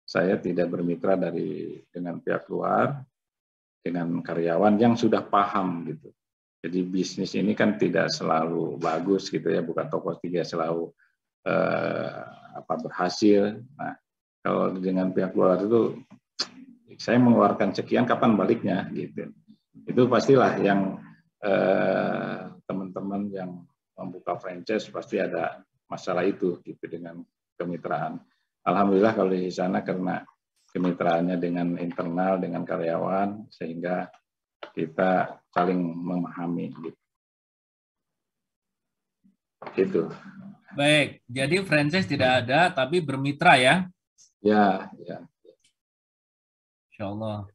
saya tidak bermitra dengan pihak luar, dengan karyawan yang sudah paham gitu. Jadi bisnis ini kan tidak selalu bagus gitu ya, bukan toko tiga selalu berhasil. Nah, kalau dengan pihak luar itu saya mengeluarkan sekian, kapan baliknya gitu. Itu pastilah yang teman-teman yang membuka franchise pasti ada masalah itu gitu dengan kemitraan. Alhamdulillah kalau di sana karena kemitraannya dengan internal, dengan karyawan, sehingga kita saling memahami gitu. Baik, jadi franchise tidak ada, tapi bermitra ya? Ya. Insya Allah.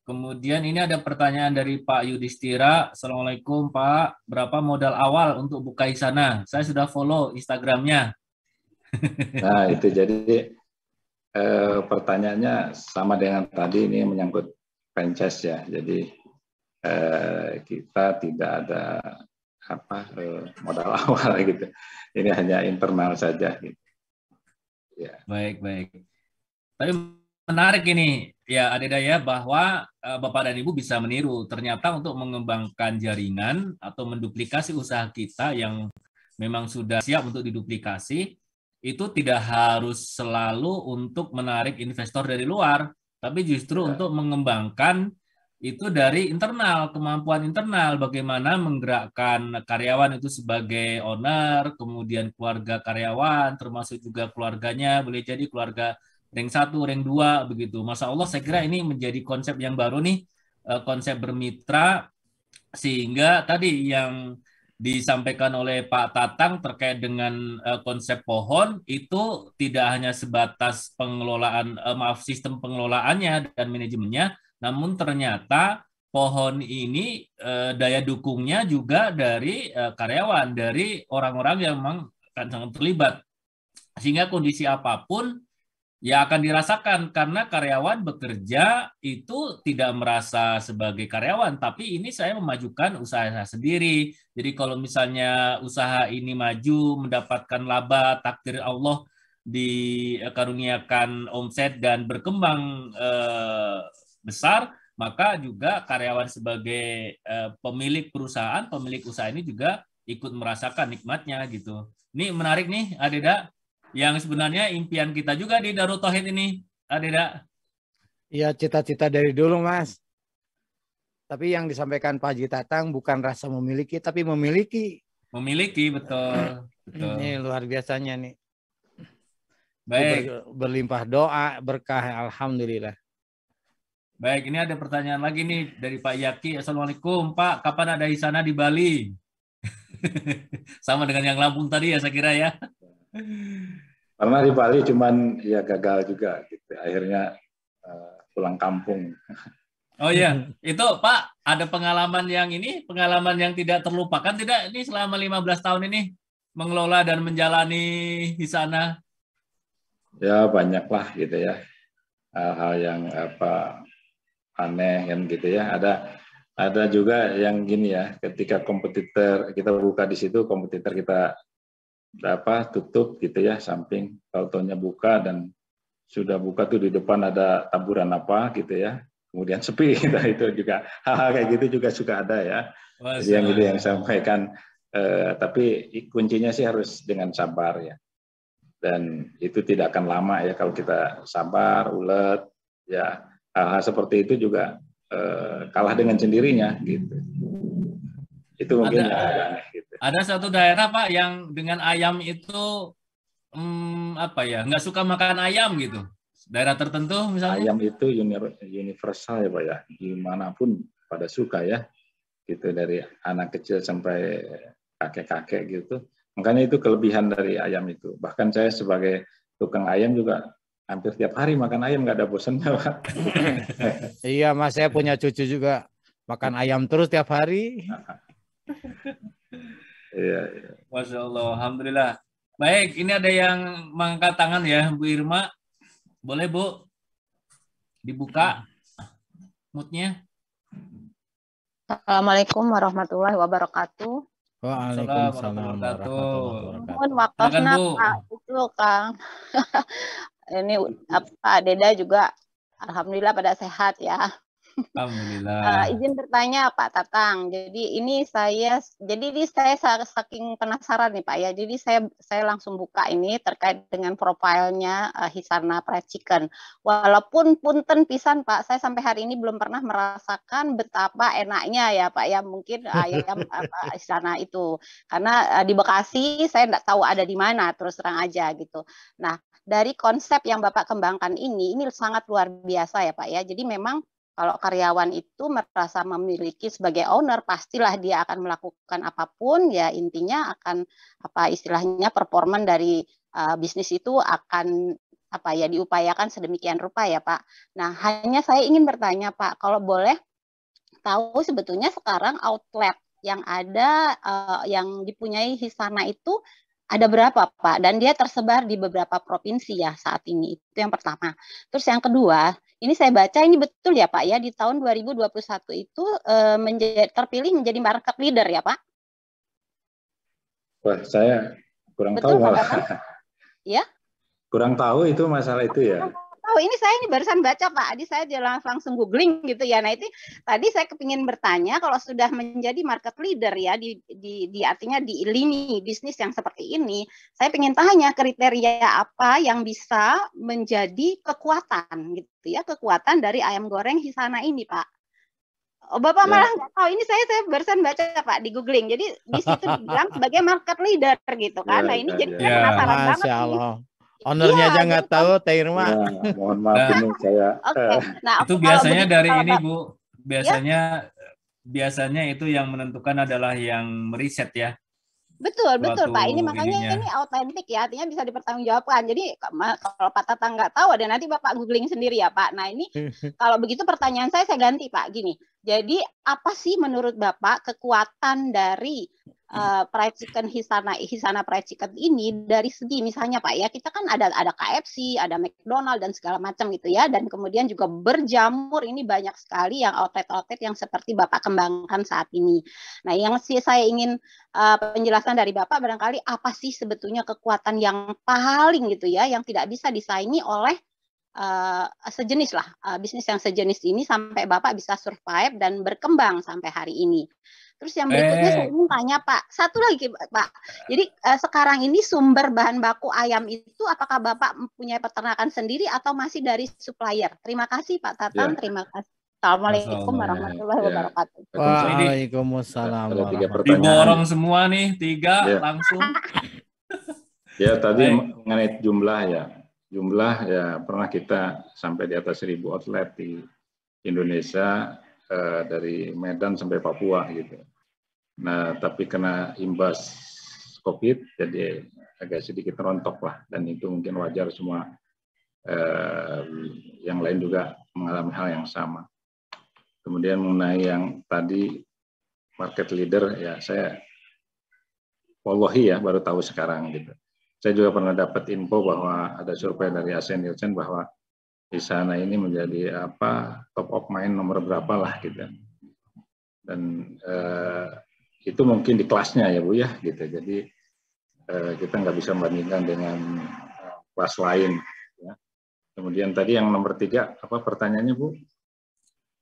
Kemudian ini ada pertanyaan dari Pak Yudhistira. Assalamualaikum Pak, berapa modal awal untuk buka Hisana? Saya sudah follow Instagramnya. Nah itu jadi pertanyaannya sama dengan tadi, ini menyangkut franchise ya. Jadi kita tidak ada modal awal gitu. Ini hanya internal saja. Gitu. Ya. Baik. Tapi menarik ini ya Adeda ya, bahwa Bapak dan Ibu bisa meniru. Ternyata untuk mengembangkan jaringan atau menduplikasi usaha kita yang memang sudah siap untuk diduplikasi, itu tidak harus selalu untuk menarik investor dari luar, tapi justru untuk mengembangkan itu dari internal, kemampuan internal, bagaimana menggerakkan karyawan itu sebagai owner, kemudian keluarga karyawan, termasuk juga keluarganya, boleh jadi keluarga ring 1, ring 2, begitu. Masya Allah, saya kira ini menjadi konsep yang baru nih, konsep bermitra, sehingga tadi yang disampaikan oleh Pak Tatang terkait dengan konsep pohon itu tidak hanya sebatas pengelolaan, sistem pengelolaannya dan manajemennya, namun ternyata pohon ini daya dukungnya juga dari karyawan, dari orang-orang yang memang akan sangat terlibat, sehingga kondisi apapun ya akan dirasakan, karena karyawan bekerja itu tidak merasa sebagai karyawan, tapi ini saya memajukan usaha saya sendiri. Jadi kalau misalnya usaha ini maju, mendapatkan laba, takdir Allah, dikaruniakan omset dan berkembang besar, maka juga karyawan sebagai pemilik perusahaan, pemilik usaha ini juga ikut merasakan nikmatnya gitu. Ini menarik nih, Adeda. Yang sebenarnya impian kita juga di Darut Tauhid ini, Adeda. Iya, cita-cita dari dulu, Mas. Tapi yang disampaikan Pak Haji Tatang bukan rasa memiliki, tapi memiliki. Memiliki, betul. Ini luar biasanya nih. Baik. Berlimpah doa, berkah, alhamdulillah. Baik, ini ada pertanyaan lagi nih dari Pak Yaki. Assalamualaikum, Pak. Kapan ada Hisana di Bali? Sama dengan yang Lampung tadi ya, saya kira ya. Karena di Bali cuman ya gagal juga gitu. Akhirnya pulang kampung. Oh iya, itu Pak ada pengalaman yang tidak terlupakan tidak ini selama 15 tahun ini mengelola dan menjalani Hisana? Ya banyak lah gitu ya. Hal-hal yang aneh kan gitu ya. Ada juga yang gini ya, ketika kompetitor kita buka di situ, kompetitor kita tutup gitu ya, samping taunya buka dan sudah buka tuh di depan ada taburan apa gitu ya, kemudian sepi. Nah, itu juga hal-hal kayak gitu juga suka ada ya. Jadi yang gitu yang sampaikan, tapi kuncinya sih harus dengan sabar ya, dan itu tidak akan lama ya kalau kita sabar, ulet ya. Hal-hal seperti itu juga kalah dengan sendirinya gitu. Itu mungkin yang agak aneh gitu. Ada satu daerah Pak yang dengan ayam itu nggak suka makan ayam gitu. Daerah tertentu misalnya. Ayam itu universal ya Pak ya. Dimanapun pada suka ya. Gitu, dari anak kecil sampai kakek-kakek gitu. Makanya itu kelebihan dari ayam itu. Bahkan saya sebagai tukang ayam juga hampir tiap hari makan ayam, nggak ada bosannya Pak. Iya Mas, saya punya cucu juga makan ayam terus tiap hari. Iya. Masya Allah, alhamdulillah. Baik, ini ada yang mengangkat tangan ya, Bu Irma. Boleh Bu dibuka mute-nya? Assalamualaikum warahmatullahi wabarakatuh. Waalaikumsalam warahmatullahi wabarakatuh. Mohon maaf Silakan, Bu. Pak, itu Kang. Ini Pak Deda juga alhamdulillah pada sehat ya. Alhamdulillah. Izin bertanya Pak Tatang. Jadi saya saking penasaran nih Pak ya. Jadi saya langsung buka ini terkait dengan profilnya Hisana Fried Chicken. Walaupun punten pisan Pak, saya sampai hari ini belum pernah merasakan betapa enaknya ya Pak ya. Mungkin ayam Hisana itu. Karena di Bekasi saya nggak tahu ada di mana, terus terang aja gitu. Nah, dari konsep yang Bapak kembangkan ini sangat luar biasa ya Pak ya. Jadi memang kalau karyawan itu merasa memiliki sebagai owner, pastilah dia akan melakukan apapun, ya intinya akan istilahnya performa dari bisnis itu akan diupayakan sedemikian rupa ya Pak. Nah, hanya saya ingin bertanya Pak, kalau boleh tahu sebetulnya sekarang outlet yang ada yang dipunyai Hisana itu ada berapa Pak? Dan dia tersebar di beberapa provinsi ya saat ini. Itu yang pertama. Terus yang kedua, ini saya baca ini betul ya Pak ya, di tahun 2021 itu terpilih menjadi market leader ya Pak? Wah, saya kurang betul, tahu malah. Ya? Kurang tahu itu masalah itu ya. Oh, ini saya ini barusan baca Pak, Adi saya langsung googling gitu ya. Nah itu tadi saya kepingin bertanya kalau sudah menjadi market leader ya di artinya di lini bisnis yang seperti ini, saya ingin tanya kriteria apa yang bisa menjadi kekuatan gitu ya, kekuatan dari ayam goreng Hisana ini Pak. Oh, Bapak malah nggak tahu. Ini saya barusan baca Pak di googling. Jadi di situ dibilang sebagai market leader gitu kan. Nah ini jadi saya penasaran banget. Masya Allah. Ownernya aja nggak tahu, Teh Irma. Ya, mohon maaf ini saya. Nah, itu biasanya dari ini Bu, biasanya itu yang menentukan adalah yang meriset ya. Betul Pak. Ini makanya ini autentik ya, artinya bisa dipertanggungjawabkan. Jadi kalau Pak Tatang nggak tahu, ada nanti Bapak googling sendiri ya Pak. Nah ini kalau begitu pertanyaan saya ganti Pak gini. Jadi apa sih menurut Bapak kekuatan dari fried chicken Hisana fried chicken ini dari segi misalnya Pak ya, kita kan ada KFC, ada McDonald dan segala macam gitu ya, dan kemudian juga berjamur ini banyak sekali yang outlet yang seperti Bapak kembangkan saat ini. Nah yang saya ingin penjelasan dari Bapak barangkali apa sih sebetulnya kekuatan yang paling gitu ya, yang tidak bisa disaingi oleh sejenis lah bisnis yang sejenis ini sampai Bapak bisa survive dan berkembang sampai hari ini. Terus yang berikutnya saya ingin tanya Pak, satu lagi Pak. Jadi sekarang ini sumber bahan baku ayam itu apakah Bapak mempunyai peternakan sendiri atau masih dari supplier? Terima kasih Pak Tatang, terima kasih. Assalamualaikum warahmatullahi wabarakatuh. Waalaikumsalam. Diborong semua nih, 3 langsung. Ya tadi mengenai jumlah ya. Jumlah ya pernah kita sampai di atas 1.000 outlet di Indonesia, dari Medan sampai Papua gitu. Nah, tapi kena imbas COVID, jadi agak sedikit rontok lah, dan itu mungkin wajar semua. Yang lain juga mengalami hal yang sama. Kemudian mengenai yang tadi market leader, ya saya wallahi ya baru tahu sekarang gitu. Saya juga pernah dapat info bahwa ada survei dari ASEAN Nielsen bahwa di sana ini menjadi top of mind nomor berapa lah gitu. Dan itu mungkin di kelasnya ya Bu ya gitu. Jadi kita nggak bisa membandingkan dengan kelas lain. Ya. Kemudian tadi yang nomor 3 apa pertanyaannya Bu?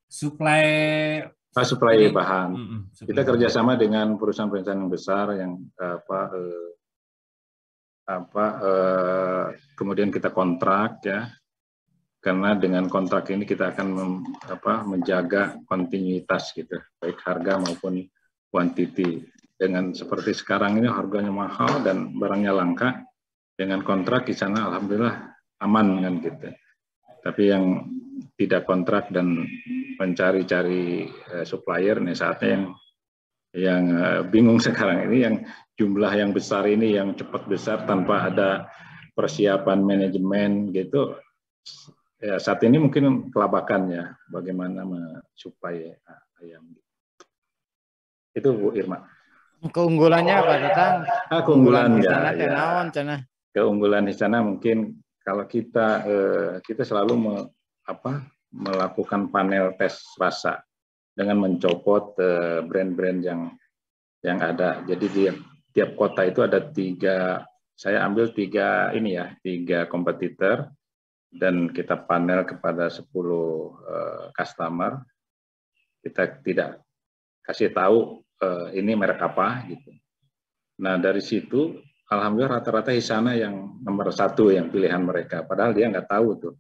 Supply bahan. Kita kerjasama dengan perusahaan-perusahaan yang besar yang kemudian kita kontrak ya. Karena dengan kontrak ini kita akan menjaga kontinuitas gitu, baik harga maupun quantity. Dengan seperti sekarang ini harganya mahal dan barangnya langka, dengan kontrak di sana alhamdulillah aman kan gitu. Tapi yang tidak kontrak dan mencari-cari supplier nih saatnya yang bingung sekarang ini, yang jumlah yang besar ini, yang cepat besar tanpa ada persiapan manajemen gitu. Ya, saat ini mungkin kelabakan ya, bagaimana mensuplai ayam. Itu Bu Irma. Keunggulannya apa Tatang? Keunggulan ya. Keunggulan di sana mungkin kalau kita selalu melakukan panel tes rasa. dengan mencopot brand-brand yang ada. Jadi di tiap kota itu ada 3, saya ambil 3 ini ya, 3 kompetitor dan kita panel kepada 10 customer. Kita tidak kasih tahu ini merek apa gitu. Nah dari situ alhamdulillah rata-rata Hisana yang nomor 1 yang pilihan mereka. Padahal dia nggak tahu tuh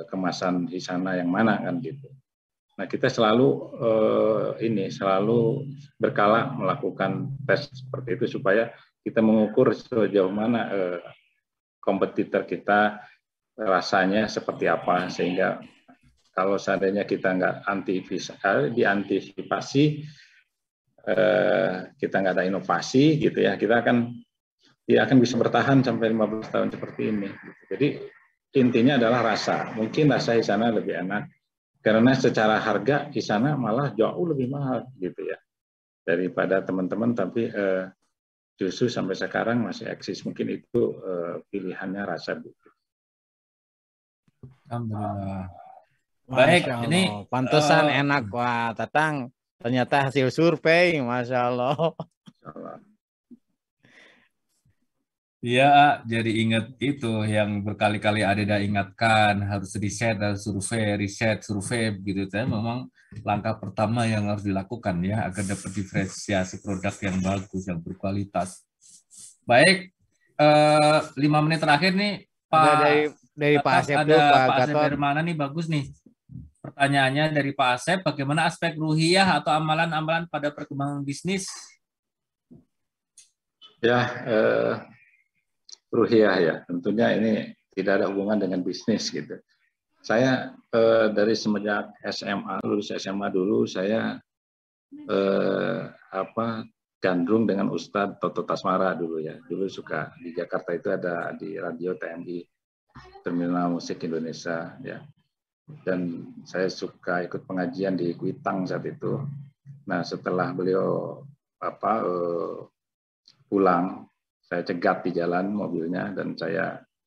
kemasan Hisana yang mana kan gitu. Nah kita selalu selalu berkala melakukan tes seperti itu supaya kita mengukur sejauh mana kompetitor kita rasanya seperti apa, sehingga kalau seandainya kita nggak diantisipasi, kita nggak ada inovasi gitu ya, dia akan bisa bertahan sampai 15 tahun seperti ini. Jadi intinya adalah rasa. Mungkin rasa di sana lebih enak karena secara harga di sana malah jauh lebih mahal gitu ya daripada teman-teman, tapi justru sampai sekarang masih eksis. Mungkin itu pilihannya rasa. Alhamdulillah. Baik, Baik, ini pantesan enak. Wah, Tatang, ternyata hasil survei, Masya Allah. ya, jadi ingat itu yang berkali-kali Adeda ingatkan, harus riset dan survei, begitu. Tapi memang langkah pertama yang harus dilakukan ya agar dapat diferensiasi produk yang bagus, yang berkualitas. Baik, 5 menit terakhir nih, Pak. Dari Pak Asep ada tuh, Pak Asep dari mana nih, bagus nih. Pertanyaannya dari Pak Asep, bagaimana aspek ruhiyah atau amalan-amalan pada perkembangan bisnis? Ya, ruhiyah ya, tentunya ini tidak ada hubungan dengan bisnis gitu. Saya dari semenjak lulus SMA dulu, saya gandrung dengan Ustadz Toto Tasmara dulu ya. Dulu suka di Jakarta itu ada di radio TMI, Terminal Musik Indonesia ya. Dan saya suka ikut pengajian di Kuitang saat itu. Nah setelah beliau pulang, saya cegat di jalan mobilnya dan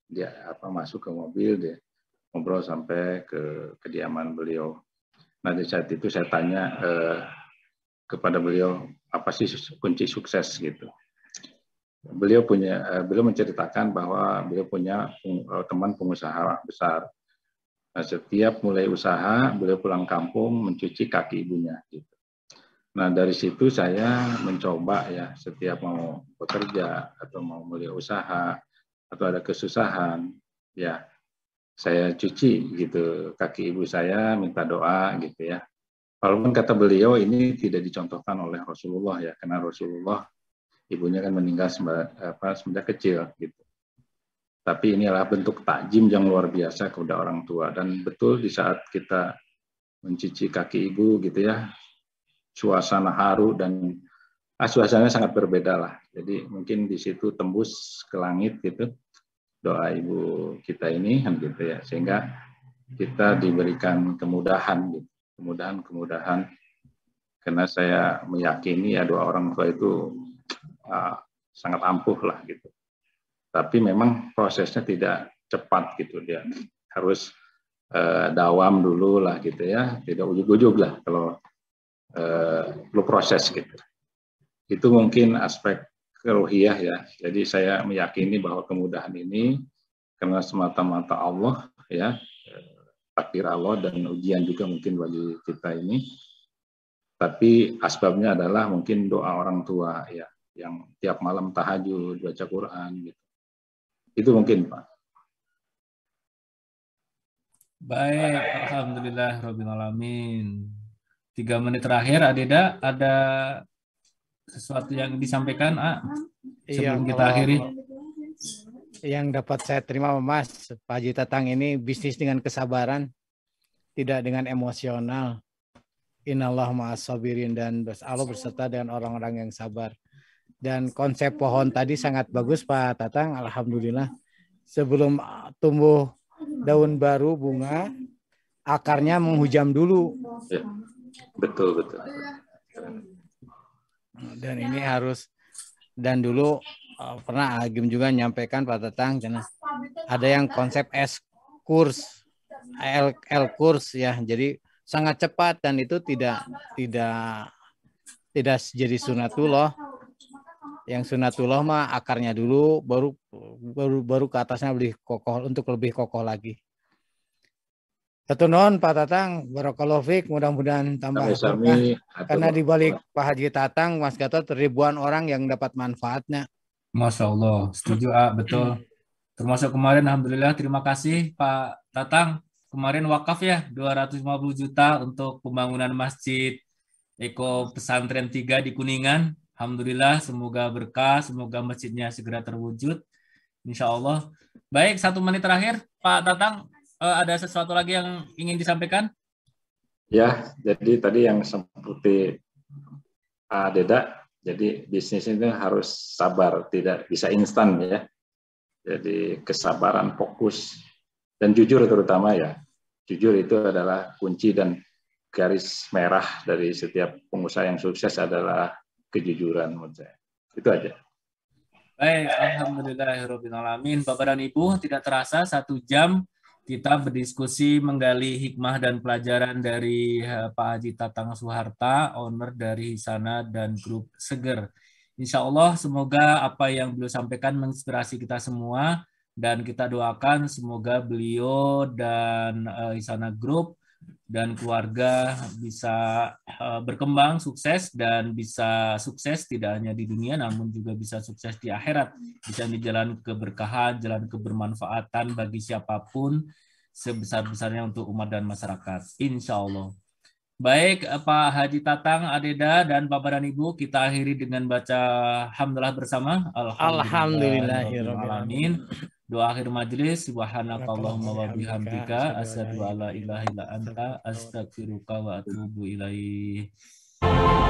dia masuk ke mobil, dia ngobrol sampai ke kediaman beliau. Nah di saat itu saya tanya kepada beliau, apa sih kunci sukses gitu. Beliau menceritakan bahwa beliau punya teman pengusaha besar. Nah, setiap mulai usaha, beliau pulang kampung mencuci kaki ibunya. Gitu. Nah dari situ saya mencoba ya, setiap mau bekerja atau mau mulai usaha atau ada kesusahan, ya saya cuci gitu kaki ibu saya, minta doa gitu ya. Walaupun kata beliau ini tidak dicontohkan oleh Rasulullah ya, karena Rasulullah ibunya kan meninggal semenjak kecil gitu. Tapi inilah bentuk takjim yang luar biasa kepada orang tua. Dan betul di saat kita mencuci kaki ibu gitu ya, suasana haru dan suasananya sangat berbeda lah. Jadi mungkin di situ tembus ke langit gitu doa ibu kita ini kan gitu ya, sehingga kita diberikan kemudahan gitu. Kemudahan karena saya meyakini ya doa orang tua itu sangat ampuh lah gitu. Tapi memang prosesnya tidak cepat gitu, dia harus dawam dulu lah gitu ya, tidak ujug-ujug lah kalau perlu proses gitu. Itu mungkin aspek ruhiyah ya. Jadi saya meyakini bahwa kemudahan ini karena semata-mata Allah ya, takdir Allah dan ujian juga mungkin bagi kita ini. Tapi asbabnya adalah mungkin doa orang tua ya, yang tiap malam tahajud, baca Quran gitu. Itu mungkin Pak. Baik, alhamdulillah rabbil alamin. 3 menit terakhir, Adeda ada sesuatu yang disampaikan sebelum kita akhiri? Yang dapat saya terima Mas, Pak Haji Tatang ini bisnis dengan kesabaran, tidak dengan emosional. Innallah ma'as sabirin, dan Allah berserta dengan orang-orang yang sabar. Dan konsep pohon tadi sangat bagus Pak Tatang, alhamdulillah. Sebelum tumbuh daun baru bunga, akarnya menghujam dulu. Ya, betul. Dan ini harus, dan dulu pernah Agim juga menyampaikan Pak Tatang, ada yang konsep S kurs, L kurs ya. Jadi sangat cepat dan itu tidak jadi sunatullah. Yang sunatullah mah akarnya dulu, baru ke atasnya lebih kokoh, untuk lebih kokoh lagi. Ketunon Pak Tatang, barakallahu fiik, mudah-mudahan tambah berkah. Karena di balik Pak Haji Tatang, Mas Gatot, ribuan orang yang dapat manfaatnya. Masya Allah, setuju betul. Termasuk kemarin, alhamdulillah, terima kasih Pak Tatang. Kemarin wakaf ya 250 juta untuk pembangunan masjid Eko Pesantren 3 di Kuningan. Alhamdulillah, semoga berkah, semoga masjidnya segera terwujud. Insya Allah. Baik, 1 menit terakhir, Pak Tatang, ada sesuatu lagi yang ingin disampaikan? Ya, jadi tadi yang seperti Deda, jadi bisnis itu harus sabar, tidak bisa instan ya. Jadi kesabaran, fokus, dan jujur terutama ya. Jujur itu adalah kunci dan garis merah dari setiap pengusaha yang sukses adalah kejujuran menurut saya. Itu aja. Baik, alhamdulillahirrahmanirrahim. Bapak dan Ibu, tidak terasa 1 jam kita berdiskusi menggali hikmah dan pelajaran dari Pak Haji Tatang Soeharta, owner dari Hisana dan Grup Seger. Insya Allah semoga apa yang beliau sampaikan menginspirasi kita semua, dan kita doakan semoga beliau dan Hisana Group dan keluarga bisa berkembang, sukses, dan bisa sukses tidak hanya di dunia namun juga bisa sukses di akhirat, bisa di jalan keberkahan, jalan kebermanfaatan bagi siapapun, sebesar-besarnya untuk umat dan masyarakat, insya Allah. Baik Pak Haji Tatang, Adeda, dan Bapak dan Ibu, kita akhiri dengan baca hamdalah bersama. Alhamdulillahirrahmanirrahim. Doa akhir majelis, subhanakallahumma wa bihamdika, asyhadu alla ilaha illa anta, astaghfiruka wa atubu ilaih.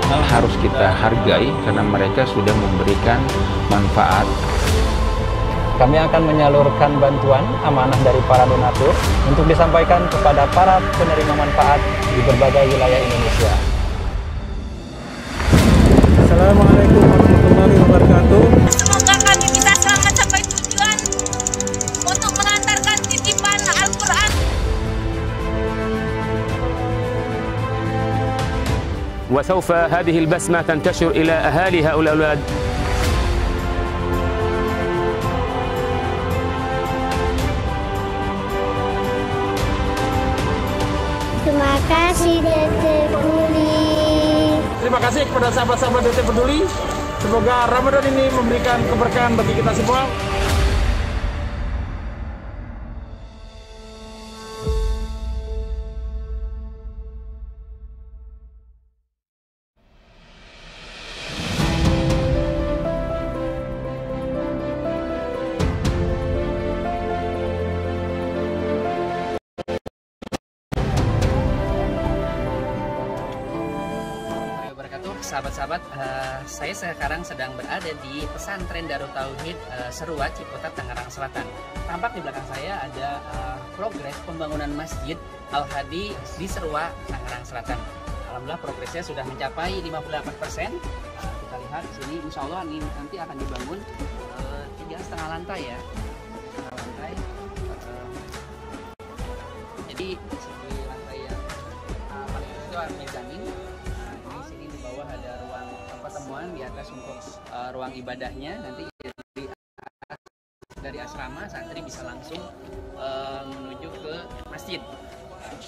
Harus kita hargai karena mereka sudah memberikan manfaat. Kami akan menyalurkan bantuan amanah dari para donatur untuk disampaikan kepada para penerima manfaat di berbagai wilayah Indonesia. Assalamualaikum warahmatullahi wabarakatuh. Semoga kami bisa selamat sampai tujuan untuk mengantarkan titipan Al-Quran. وسوف هذه البسمة تنتشر إلى أهالي هؤلاء الأولاد. Terima kasih Detik Peduli. Terima kasih kepada sahabat-sahabat Detik Peduli. Semoga Ramadan ini memberikan keberkahan bagi kita semua. Sahabat-sahabat, saya sekarang sedang berada di pesantren Darut Tauhid Seruat, Ciputat, Tangerang Selatan. Tampak di belakang saya ada progres pembangunan Masjid Al-Hadi di Seruat, Tangerang Selatan. Alhamdulillah progresnya sudah mencapai 58%. Kita lihat di sini, insya Allah ini nanti akan dibangun 3,5 lantai ya. 3 lantai. Jadi di lantai yang paling itu ada mezanin. Ada ruang pertemuan di atas untuk ruang ibadahnya. Nanti dari asrama santri bisa langsung menuju ke masjid.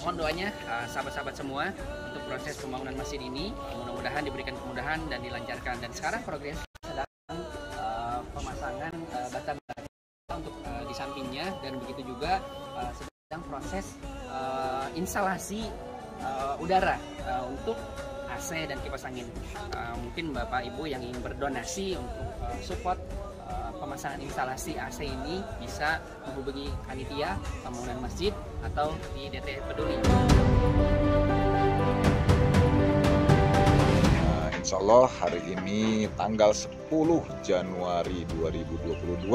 Mohon doanya sahabat-sahabat semua untuk proses pembangunan masjid ini, mudah-mudahan diberikan kemudahan dan dilancarkan. Dan sekarang progres sedang pemasangan bata-bata untuk di sampingnya, dan begitu juga sedang proses instalasi udara untuk AC dan kipas angin. Mungkin Bapak Ibu yang ingin berdonasi untuk support pemasangan instalasi AC ini bisa menghubungi panitia pembangunan masjid atau di DT Peduli. Insya Allah hari ini tanggal 10 Januari 2022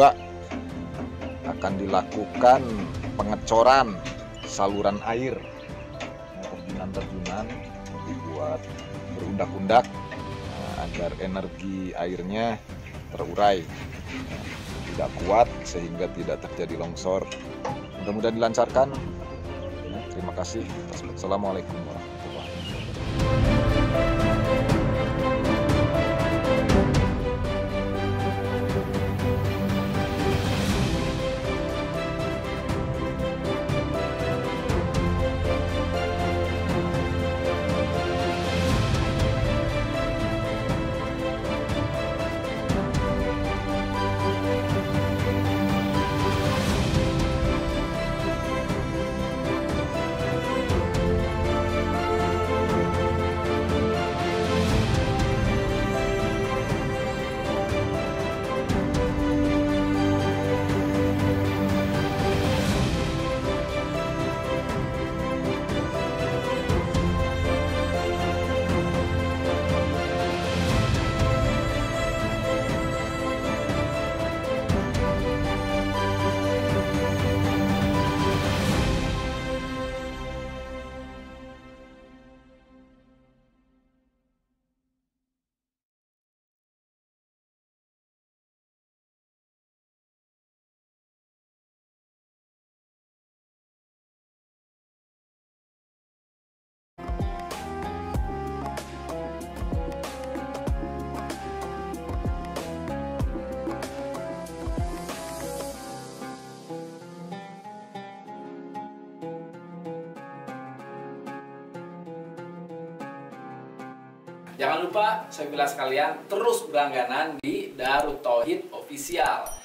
akan dilakukan pengecoran saluran air, terjunan dibuat berundak-undak agar energi airnya terurai, tidak kuat sehingga tidak terjadi longsor. Mudah-mudahan dilancarkan. Terima kasih. Assalamualaikum warahmatullahi Jangan lupa, saya bilang sekalian, terus berlangganan di Darut Tauhid Official.